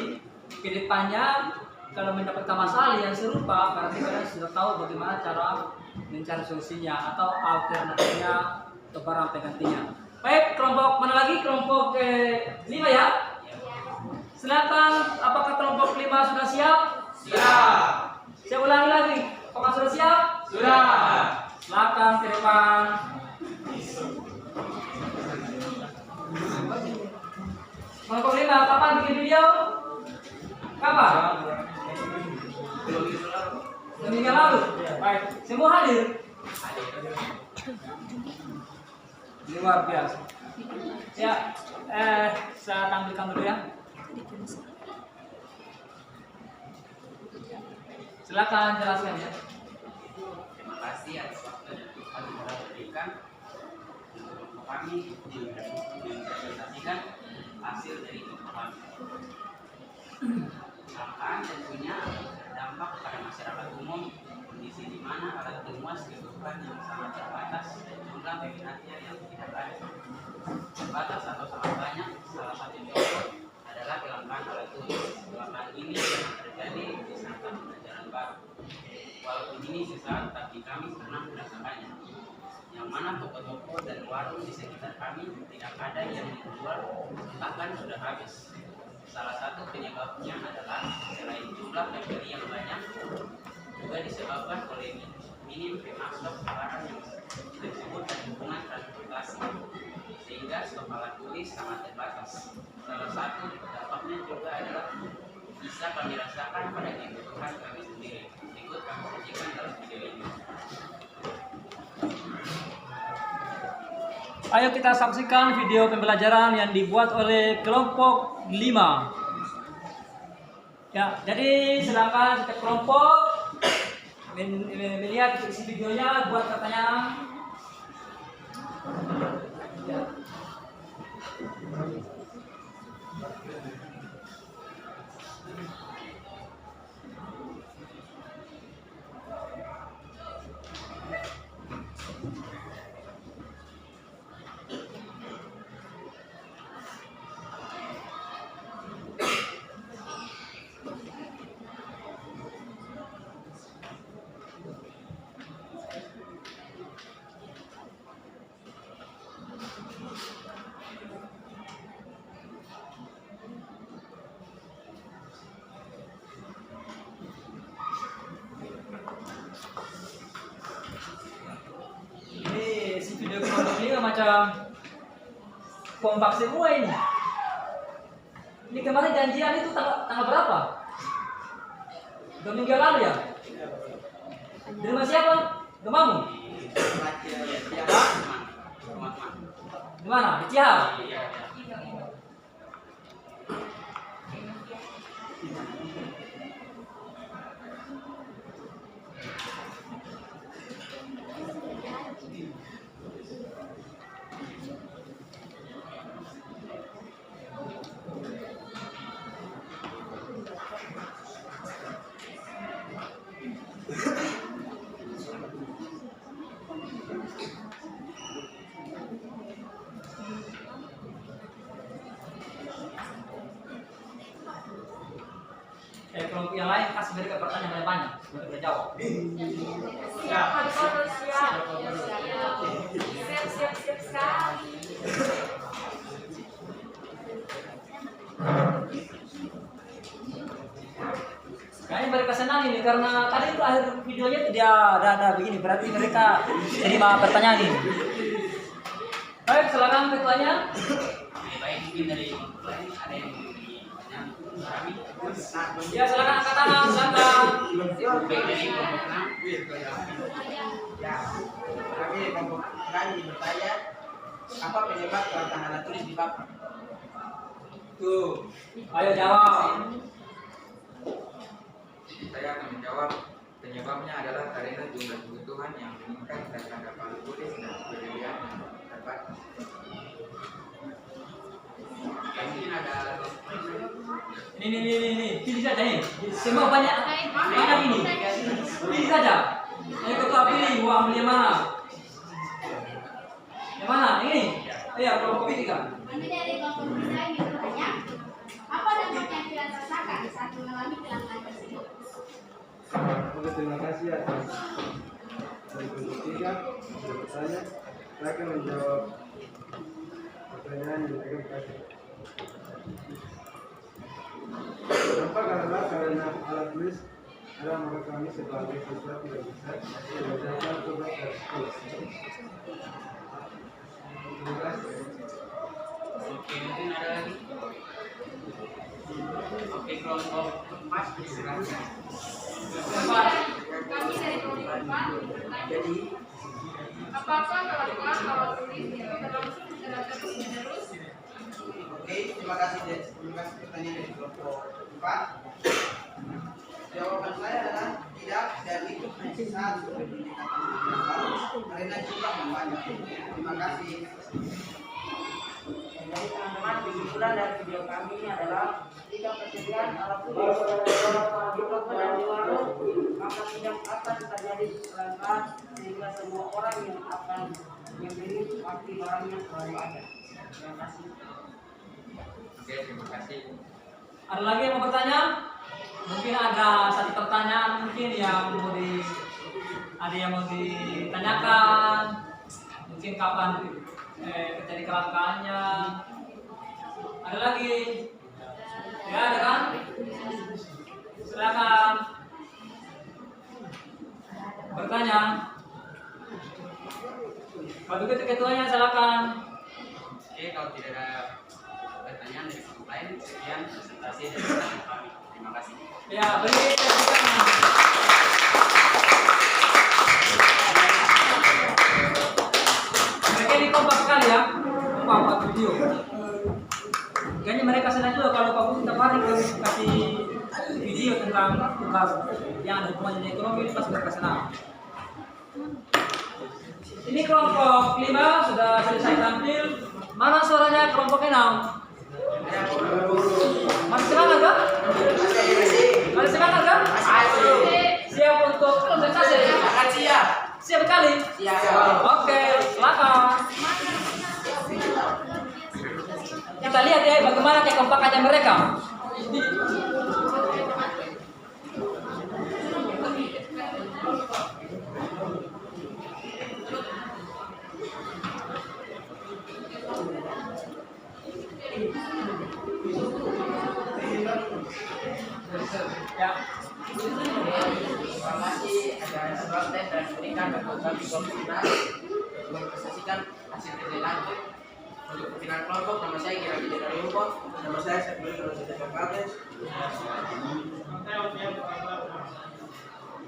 ke depannya kalau mendapatkan masalah yang serupa, berarti kalian sudah tahu bagaimana cara mencari solusinya atau alternatifnya atau barang penggantinya. Baik, kelompok mana lagi? Kelompok 5 ya? Silakan, apakah kelompok 5 sudah siap? Siap. Saya ulangi lagi, apakah sudah siap? Sudah. Silakan ke depan. Kelompok 5, kapan bikin video? Kapan? Seminggu lalu. Baik, semua hadir. Luar biasa. Ya, saya tampilkan dulu ya. Silakan jelaskan ya. Terima kasih atas waktu dan tempat yang telah diberikan untuk kami mempresentasikan hasil dari kami. Kelangkaan tentunya berdampak pada masyarakat umum, kondisi di mana alat pemuas kebutuhan yang sangat terbatas dan jumlah peminatnya yang tidak ada. Terbatas atau sangat banyak, salah satu contoh adalah kelangkaan alat tulis. Kelangkaan ini yang terjadi di saat pembelajaran baru. Walaupun ini sesaat, tapi kami pernah merasakannya. Yang mana toko-toko dan warung di sekitar kami tidak ada yang dijual, bahkan sudah habis. Salah satu penyebabnya adalah selain jumlah pembeli yang banyak, juga disebabkan oleh minim pemasok barang yang tersebut dan hubungan transportasi, sehingga stok alat tulis sangat terbatas. Salah satu dampaknya juga adalah bisa kami rasakan pada kebutuhan kami sendiri. Berikut kami sajikan dalam video ini. Ayo kita saksikan video pembelajaran yang dibuat oleh kelompok 5. Ya, jadi silakan setiap kelompok melihat isi videonya, buat pertanyaan. Ya. Ini si video kelompok 5 macam kompak semua ini. Ini kemarin janjian itu tanggal berapa? 2 minggu lalu ya? Di rumah siapa? Rumahmu? Di mana? Di Ciha? Kelompok yang lain kasih mereka pertanyaan yang banyak untuk berjawab. Siap sekali. Kayaknya mereka senang ini karena tadi itu akhir videonya itu dia ada begini, berarti mereka terima pertanyaan ini. Baik, silakan ketuanya. Baik, mungkin dari kelompok lain ada yang ingin bertanya kami. Ya, silakan angkat tangan, silakan. Baik, dari kelompok 6. Ya, kami dari kelompok kami bertanya, apa penyebab kelangkaan alat tulis di papan? Tuh, ayo jawab. Saya akan menjawab, penyebabnya adalah karena jumlah kebutuhan yang meningkat terhadap alat tulis dan perbedaan yang terbatas. Mungkin ada Ini, pilih saja nih. Semua banyak ini. Pilih saja. Ayo ketua pilih, mau ambil yang mana? Yang mana? Ini. Iya, kelompok pilih kan. Kami dari kelompok kita ingin bertanya, apa dampak yang kalian rasakan saat mengalami kelangkaan tersebut? Oke, terima kasih atas dari kelompok 3 sudah bertanya. Saya akan menjawab pertanyaan yang mereka kasih. Dampak adalah karena alat tulis adalah maka kami sebagai siswa tidak bisa mengerjakan tugas dari sekolah. Terima kasih. Oke, mungkin ada lagi. Oke, kelompok 4 silakan. Kami dari kelompok 4 bertanya, apakah kelangkaan alat tulis itu berlangsung secara terus-menerus? Oke, terima kasih pertanyaan dari kelompok 4. Jawaban saya adalah tidak, dan itu hanya satu karena jumlah yang banyak. Terima kasih. Jadi teman-teman, kesimpulan dari video kami ini adalah jika persediaan alat tulis maka tidak akan terjadi kelangkaan sehingga semua orang yang akan membeli pasti barangnya selalu ada. Terima kasih. Oke, terima kasih. Ada lagi yang mau bertanya? Mungkin ada satu pertanyaan mungkin yang mau ditanyakan. Mungkin kapan terjadi kelangkaannya? Ada lagi? Ya, ada kan? Silakan bertanya. Kalau begitu ketuanya silakan. Oke, kalau tidak ada pertanyaan dari kelompok lain, sekian presentasi dari kami. Terima kasih. Ya, beri tepuk tangan. Mereka ini kompak sekali ya, kompak video. Kayaknya mereka senang juga kalau Pak Budi tiap hari kasih video tentang tugas yang ada hubungannya dengan ekonomi, ini pasti mereka senang. Ini kelompok 5 sudah selesai tampil. Mana suaranya kelompok 6? Masih semangat kan? Masih semangat kan? Siap untuk presentasi? Siap. Siap sekali? Siap. Oke, silakan. Kita lihat ya bagaimana kekompakannya mereka. Ya. Informasi ada sebuah tes dan berikan bagi kelompok kita mempresentasikan hasil kerja lanjut. Untuk pimpinan kelompok, nama saya Kira Bidya dari Umpon. Nama saya Sepuluh dari Setiap Kables.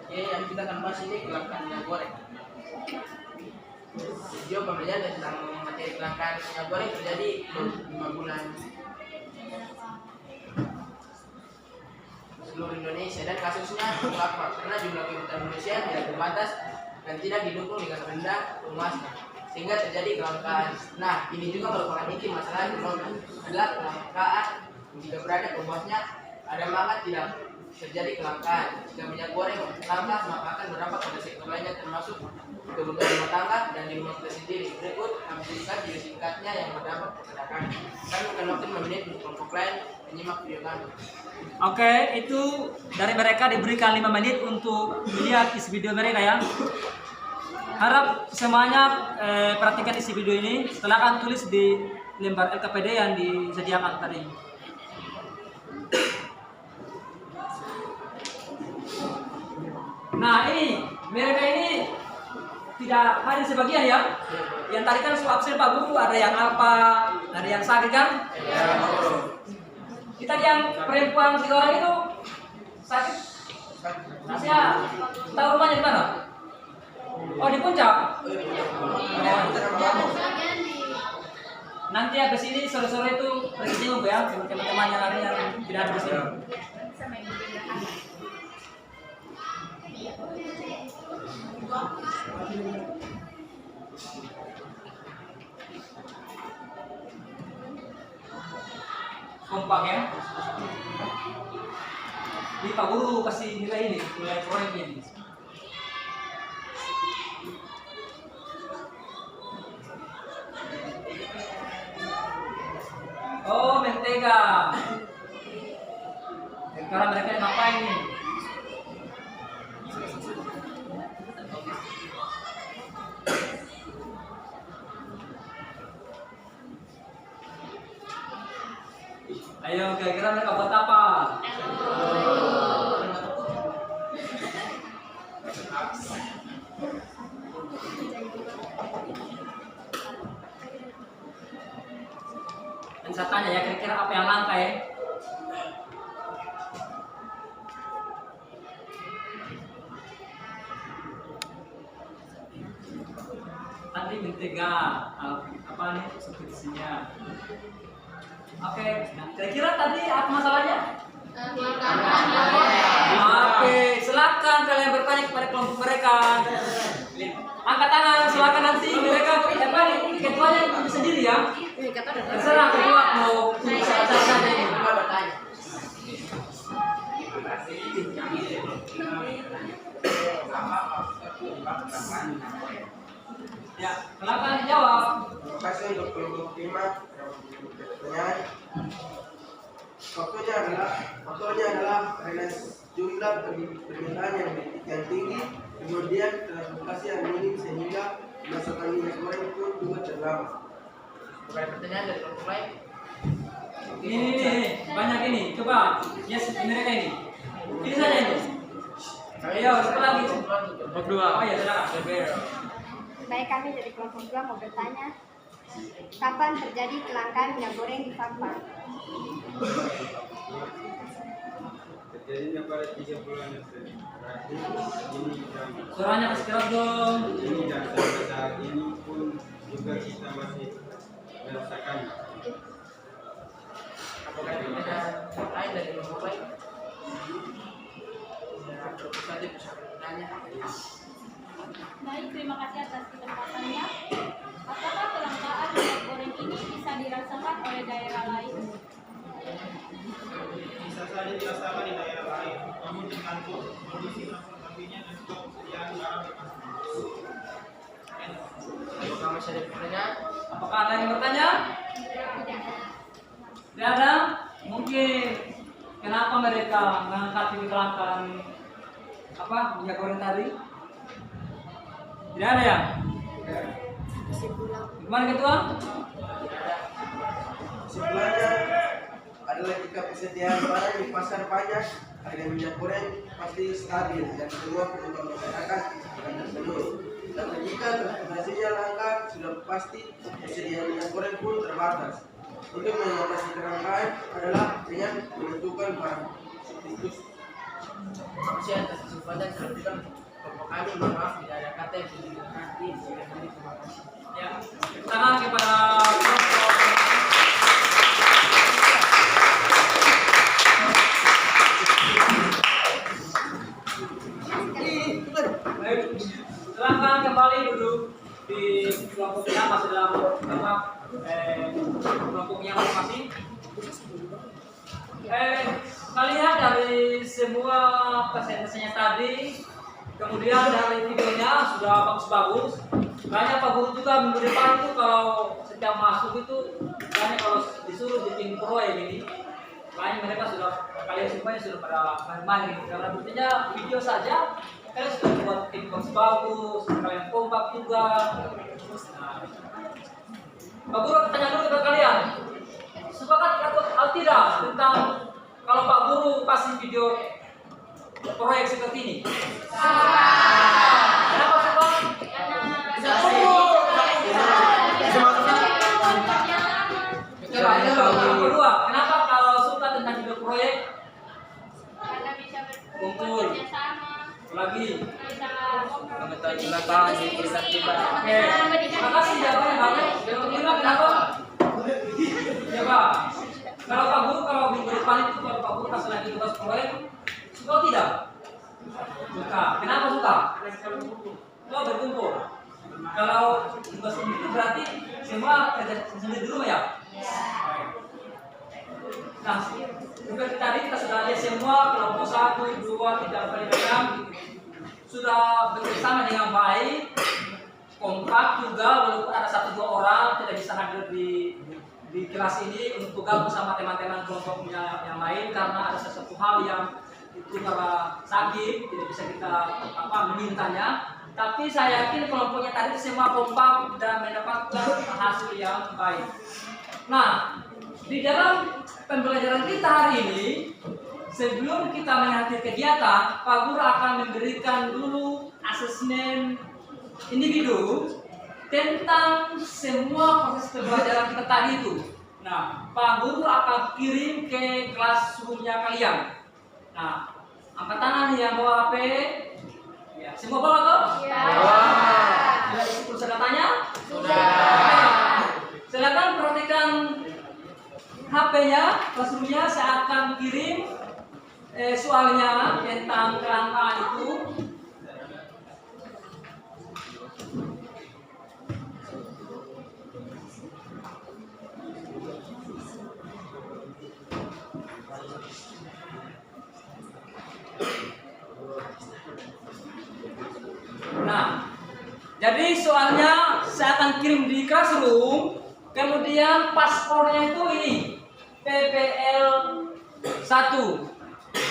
Oke, yang kita akan bahas ini kelangkaan minyak goreng. Video pembelajaran tentang materi kelangkaan minyak goreng terjadi 5 bulan seluruh Indonesia, dan kasusnya apa? Karena jumlah kebutuhan manusia tidak terbatas dan tidak didukung dengan rendah penguasaan, sehingga terjadi kelangkaan. Nah, ini juga merupakan inti masalah ekonomi adalah kelangkaan. Jika berada penguasnya ada, maka tidak terjadi kelangkaan. Jika minyak goreng langka, maka akan berdampak pada sektor lainnya termasuk kebutuhan rumah tangga dan di rumah kita sendiri. Berikut ambilkan video singkatnya yang berdampak kepada kami. Kami akan waktu 5 menit untuk kelompok lain menyimak video kami. Oke, itu dari mereka diberikan 5 menit untuk melihat isi video mereka ya. Harap semuanya perhatikan isi video ini. Silakan tulis di lembar LKPD yang disediakan tadi. Nah, ini mereka ini tidak hadir sebagian ya. Yang tadi kan sudah absen Pak Guru, ada yang apa, ada yang sakit kan? Kita yang perempuan 3 orang itu sakit. Nasya, tahu rumahnya di mana? Oh, di Puncak. Nanti habis ini sore-sore itu pergi jenguk ya teman-teman yang ada yang tidak ada di sini. Kompak ya. Ini Pak Guru kasih nilai ini, nilai proyek ini. Oh, mentega. Sekarang mereka ngapain nih? Ayo, kira-kira mereka buat apa? Dan saya tanya ya, kira-kira apa yang langka ya? Tadi mentega, apa nih substitusinya? Oke, kira-kira tadi apa masalahnya? Oke, silakan kalian bertanya kepada kelompok mereka. Angkat tangan, silakan nanti mereka apa nih ketuanya sendiri ya. Terserah ketua mau salah saja ini. Ya, silakan jawab. Terima kasih untuk kelompok 5 yang pertanyaan. Faktornya adalah karena jumlah permintaan yang tinggi, kemudian transportasi yang minim sehingga pasokan minyak goreng pun juga terlambat. Bukan pertanyaan dari kelompok lain. Ini banyak ini. Coba, yes mereka ini. Ini saja ini. Ayo, sekali lagi. Kelompok 2. Oh ya, silakan. Baik, kami dari kelompok 2 mau bertanya, kapan terjadi kelangkaan minyak goreng di Fakfak? Terjadinya pada 3 bulan yang terakhir ini dan Suaranya kasih keras dong. ini dan sampai saat ini pun juga kita masih merasakan. Apakah pertanyaan lain dari kelompok lain? Ya, terus saja bisa bertanya. Baik, terima kasih atas kesempatannya. Apakah kelangkaan minyak goreng ini bisa dirasakan oleh daerah lain? Bisa saja dirasakan di daerah lain, namun tergantung kondisi transportasinya dan juga persediaan barang di pasar. Apakah masih ada pertanyaan? Apakah ada yang bertanya? Tidak ada? Mungkin kenapa mereka mengangkat kelangkaan apa minyak goreng tadi? Tidak ada ya? Gimana ketua? Kesimpulannya adalah jika persediaan barang di pasar banyak, harga minyak goreng pasti stabil dan semua kebutuhan masyarakat akan terpenuhi. Dan jika transportasinya langka, sudah pasti persediaan minyak goreng pun terbatas. Untuk mengatasi kelangkaan adalah dengan menentukan barang substitusi. Terima kasih atas kesempatan dilakukan kelompok kami. Mohon maaf tidak ada kata yang sudah diberkati. Terima kasih. Ya, tangan kepada kelompok. Baik, silakan kembali duduk di kelompoknya masih dalam tempat kelompoknya masing-masing. Melihat dari semua presentasinya tadi, kemudian dari videonya sudah bagus-bagus. Kayaknya Pak Guru juga minggu depan itu kalau setiap masuk itu, kayaknya kalau disuruh bikin proyek ini, kayaknya mereka sudah, kalian semuanya sudah pada main-main. Karena buktinya video saja, kalian sudah buat tim bagus, kalian kompak juga. Nah, Pak Guru tanya dulu ke kalian, sepakat atau tidak tentang kalau Pak Guru kasih video proyek seperti ini? Kenapa sepakat? silakan diperiksa kita. Oke, makasih jawabannya bagus. Yang kelima kenapa? Ya Pak, kalau Pak Guru kalau minggu depan itu kalau Pak Guru kasih lagi tugas proyek, suka atau tidak? Suka. Kenapa suka? Oh berkumpul. Kalau tugas itu berarti semua kerja sendiri di rumah ya? Nah, seperti tadi kita sudah lihat semua kelompok 1, 2, 3, 4, 5 sudah bekerjasama dengan baik, kompak juga walaupun ada 1-2 orang tidak bisa hadir di kelas ini untuk gabung sama teman-teman kelompoknya yang lain karena ada sesuatu hal yang itu karena sakit tidak bisa kita memintanya. Tapi saya yakin kelompoknya tadi semua kompak dan mendapatkan hasil yang baik. Nah, di dalam pembelajaran kita hari ini, sebelum kita mengakhiri kegiatan, Pak Guru akan memberikan dulu asesmen individu tentang semua proses pembelajaran kita tadi itu. Nah, Pak Guru akan kirim ke classroom-nya kalian. Nah, angkat tangan yang bawa HP. Ya, semua bawa toh? Ya. Sudah isi pulsa datanya? Sudah. Silakan perhatikan HP-nya, classroom-nya. Saya akan kirim soalnya tentang kelangkaan itu. Nah, jadi soalnya saya akan kirim di classroom. Kemudian paspornya itu ini PPL 1.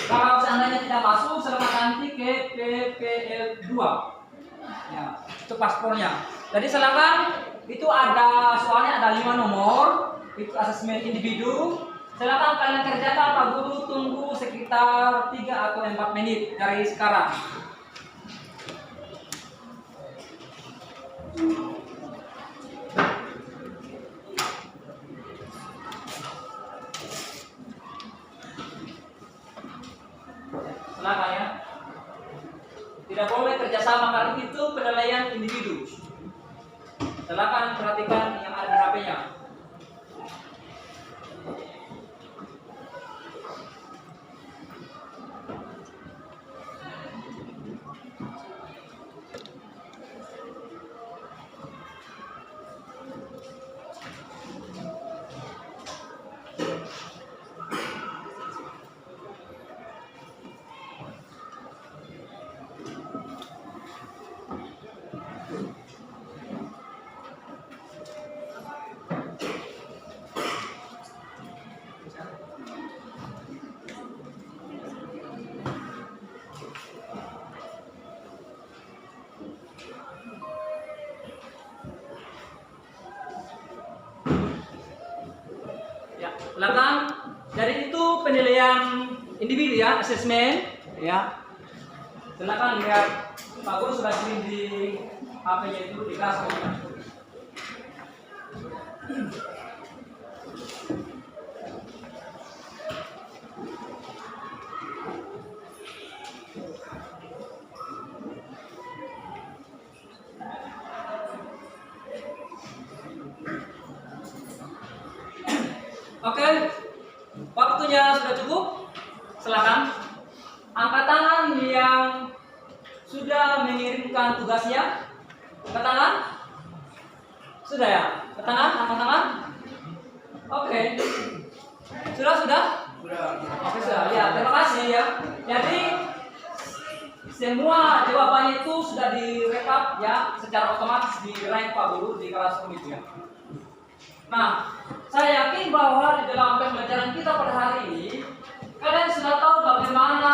Kalau seandainya tidak masuk, silakan nanti ke PPL 2. Ya, itu paspornya. Jadi silakan, itu ada soalnya ada 5 nomor, itu asesmen individu. Silakan kalian kerjakan, Pak Guru tunggu sekitar 3 atau 4 menit dari sekarang. Silakan ya. Tidak boleh kerjasama kali itu penilaian individu. Silakan perhatikan yang ada di HP-nya. Silakan. Dari itu penilaian individu ya, asesmen ya. Silakan lihat Pak Guru sudah kirim di HP-nya itu di kelas. Oke, waktunya sudah cukup. Silakan angkat tangan yang sudah mengirimkan tugasnya. Angkat tangan. Sudah ya? Angkat tangan, angkat tangan. Oke. Sudah? Oke, sudah. Ya, terima kasih ya. Jadi semua jawabannya itu sudah direkap ya secara otomatis di rank Pak Guru di kelas itu ya. Nah, saya yakin bahwa di dalam pembelajaran kita pada hari ini kalian sudah tahu bagaimana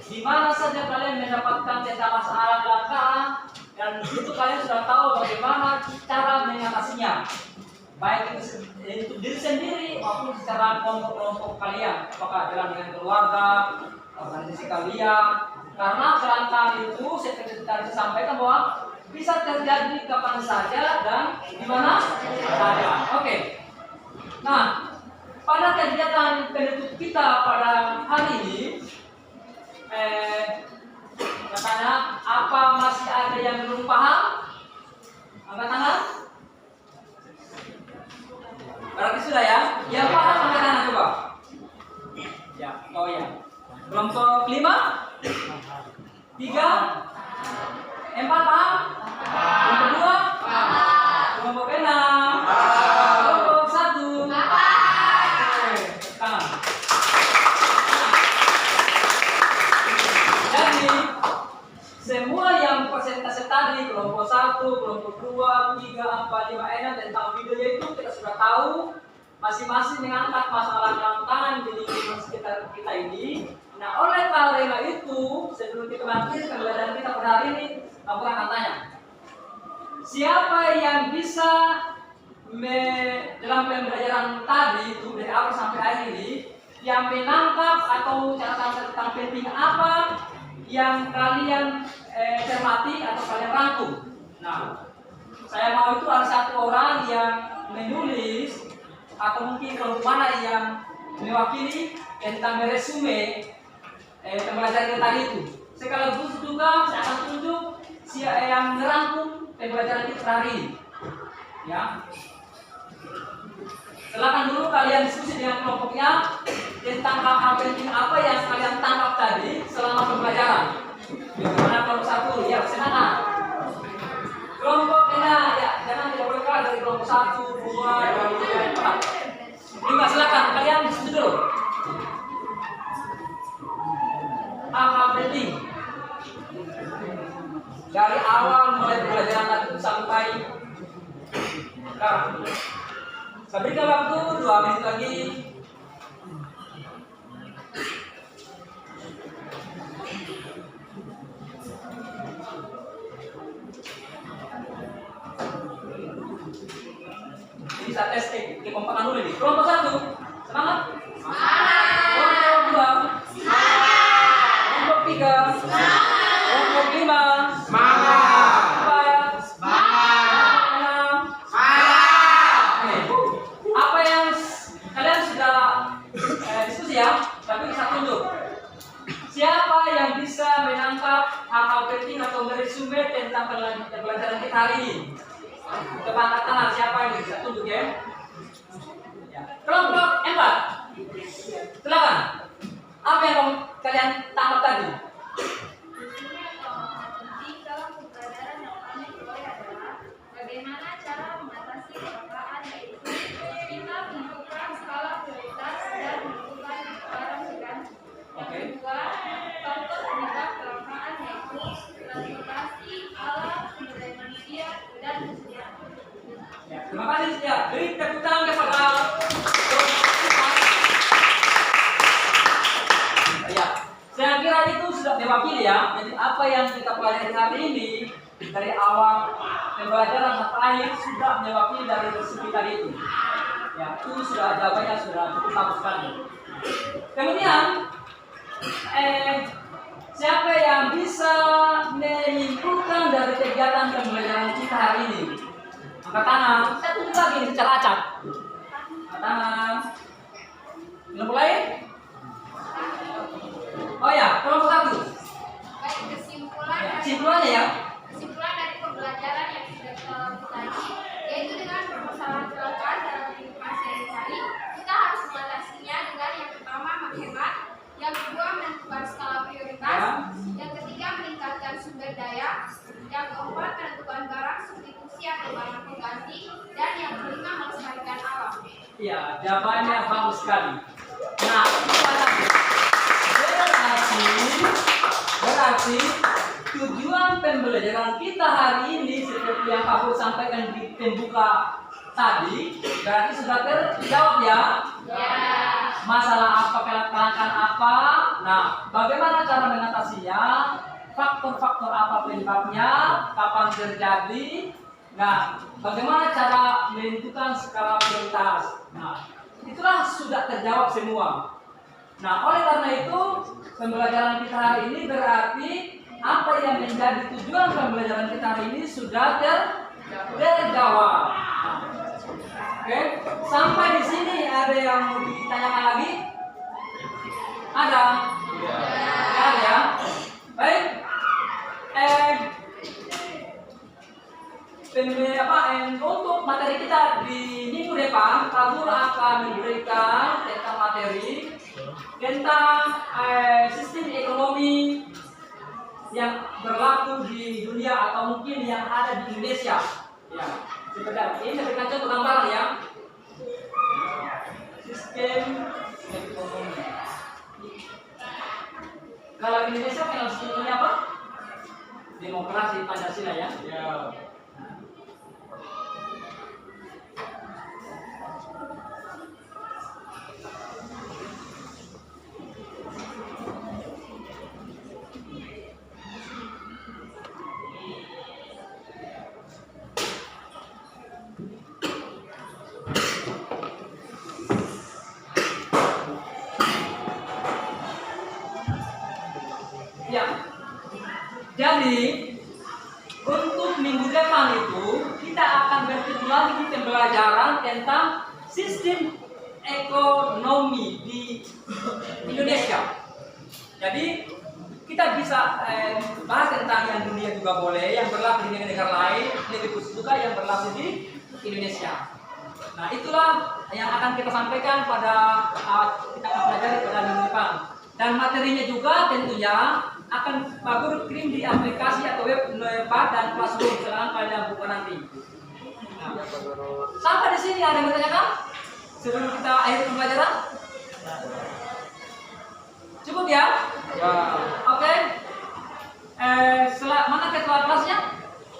di mana saja kalian mendapatkan tentang masalah kelangkaan dan itu kalian sudah tahu bagaimana cara mengatasinya baik itu untuk diri sendiri maupun secara kelompok-kelompok kalian apakah jalan dengan keluarga, organisasi kalian karena kelangkaan itu seperti tadi disampaikan bahwa bisa terjadi kapan saja dan di mana saja. Oke. Nah, pada kegiatan penutup kita pada hari ini, katanya apa masih ada ada yang belum paham? Angkat tangan. Berarti sudah ya? Yang paham angkat tangan coba. Ya, oh ya. Kelompok 5, 3, 4 paham? Kelompok 2, kelompok 6, kelompok 1. Tangan. Jadi semua yang persentase tadi kelompok 1, kelompok 2, 3, 4, 5, 6 tentang videonya itu kita sudah tahu masing-masing mengangkat masalah tantangan di lingkungan sekitar kita ini. Nah, oleh karena itu sebelum kita melanjutkan pembelajaran kita pada hari ini, kamu akan tanya, siapa yang bisa dalam pembelajaran tadi itu dari awal sampai akhir ini yang menangkap atau catatan penting apa yang kalian cermati atau kalian rangkum. Nah, saya mau itu ada satu orang yang menulis atau mungkin kelompok mana yang mewakili tentang resume pembelajaran kita tadi itu. Sekaligus juga saya akan tunjuk siapa yang merangkum pembelajaran kita hari ini. Ya. Silakan dulu kalian diskusi dengan kelompoknya tentang hal-hal penting apa yang kalian tangkap tadi selama pembelajaran. Bagaimana kelompok 1? Ya, silakan. Kelompok ya, jangan tidak boleh kalah dari kelompok 1, 2, 3, 4. 5, silakan kalian diskusi dulu. Hal-hal penting dari awal mulai pembelajaran tadi sampai sekarang. Saya berikan waktu 2 menit lagi. Ini saya tes kekompakan dulu nih. Kelompok 1, semangat. Kelompok 2, kelompok 3, kelompok 5, semangat. 4, semangat. 6. Apa yang kalian sudah diskusi ya, tapi bisa tunjuk. Siapa yang bisa menangkap hal-hal penting atau meresume tentang pelajaran kita hari ini? Coba angkat tangan siapa yang bisa tunjuk ya? Kelompok 4, silakan. Apa yang kalian tangkap tadi? Dalam pembelajaran yang kami peroleh adalah bagaimana cara mengatasi kelangkaan, yaitu kita menentukan skala prioritas dan menentukan barang tergantung. Yang kedua, faktor penyebab kelangkaan yaitu transportasi, alat, sumber daya manusia, dan kesejahteraan. Ya, terima kasih ya. Beri tepuk tangan kepada ya. Saya kira itu sudah mewakili ya. Jadi apa yang kita pelajari hari ini dari awal pembelajaran sampai akhir sudah mewakili dari resume tadi itu. Ya, itu sudah jawabannya sudah cukup bagus sekali. Kemudian siapa yang bisa menyimpulkan dari kegiatan pembelajaran kita hari ini? Angkat tangan. Saya tunjuk lagi secara acak. Angkat tangan. Kelompok lain? Oh ya, kelompok 1. Baik, Kesimpulannya ya. Kesimpulan dari pembelajaran yang sudah kita lakukan tadi, yaitu dengan permasalahan kelangkaan dalam kehidupan sehari-hari, kita harus mengatasinya dengan yang pertama menghemat, yang kedua menentukan skala prioritas, yang ketiga meningkatkan sumber daya, yang keempat menentukan barang substitusi atau barang pengganti, dan yang kelima melestarikan alam. Iya, jawabannya bagus sekali. Nah, berarti tujuan pembelajaran kita hari ini seperti yang Pak Guru sampaikan di pembuka tadi, berarti sudah terjawab ya? Ya. Masalah apa, kelangkaan apa? Nah, bagaimana cara mengatasinya? Faktor-faktor apa penyebabnya? Kapan terjadi? Nah, bagaimana cara menentukan skala prioritas? Nah, itulah sudah terjawab semua. Nah, oleh karena itu pembelajaran kita hari ini berarti apa yang menjadi tujuan pembelajaran kita hari ini sudah terjawab. Oke, sampai di sini ada yang mau ditanyakan lagi? Ada? Ada ya. Baik. untuk materi kita di minggu depan, Pak Guru akan memberikan tentang materi tentang sistem ekonomi yang berlaku di dunia atau mungkin yang ada di Indonesia. Ya, sebentar. Ini saya berikan contoh gambaran ya. Sistem ekonomi. Kalau Indonesia yang sistemnya apa? Demokrasi Pancasila ya. Ya. Ya, jadi untuk minggu depan itu kita akan bertemu lagi di pembelajaran tentang sistem ekonomi di Indonesia. Jadi kita bisa bahas tentang yang dunia juga boleh, yang berlaku di negara lain, lebih khusus juga yang berlaku di Indonesia. Nah itulah yang akan kita sampaikan pada kita akan pelajari pada minggu depan. Dan materinya juga tentunya akan Pak Guru kirim di aplikasi atau web dan Classroom sekarang kalian buka nanti. Nah, sampai di sini ada yang bertanyakan sebelum kita akhiri pembelajaran? Cukup ya? Ya. Oke. Mana ketua kelasnya?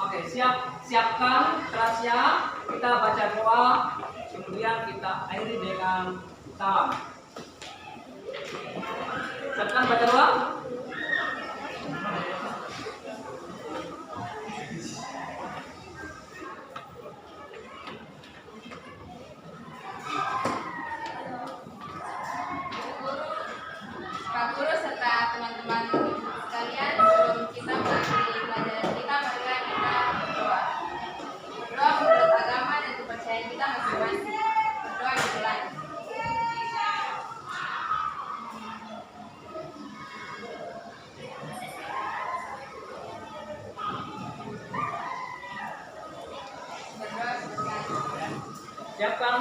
Oke, siapkan kelasnya. Kita baca doa, kemudian kita akhiri dengan salam. Siapkan baca doa. Pak Guru serta teman-teman sekalian, sebelum kita mengakhiri pelajaran kita, marilah kita berdoa. Berdoa menurut agama dan kepercayaan kita masing-masing. Berdoa dimulai. Siapkan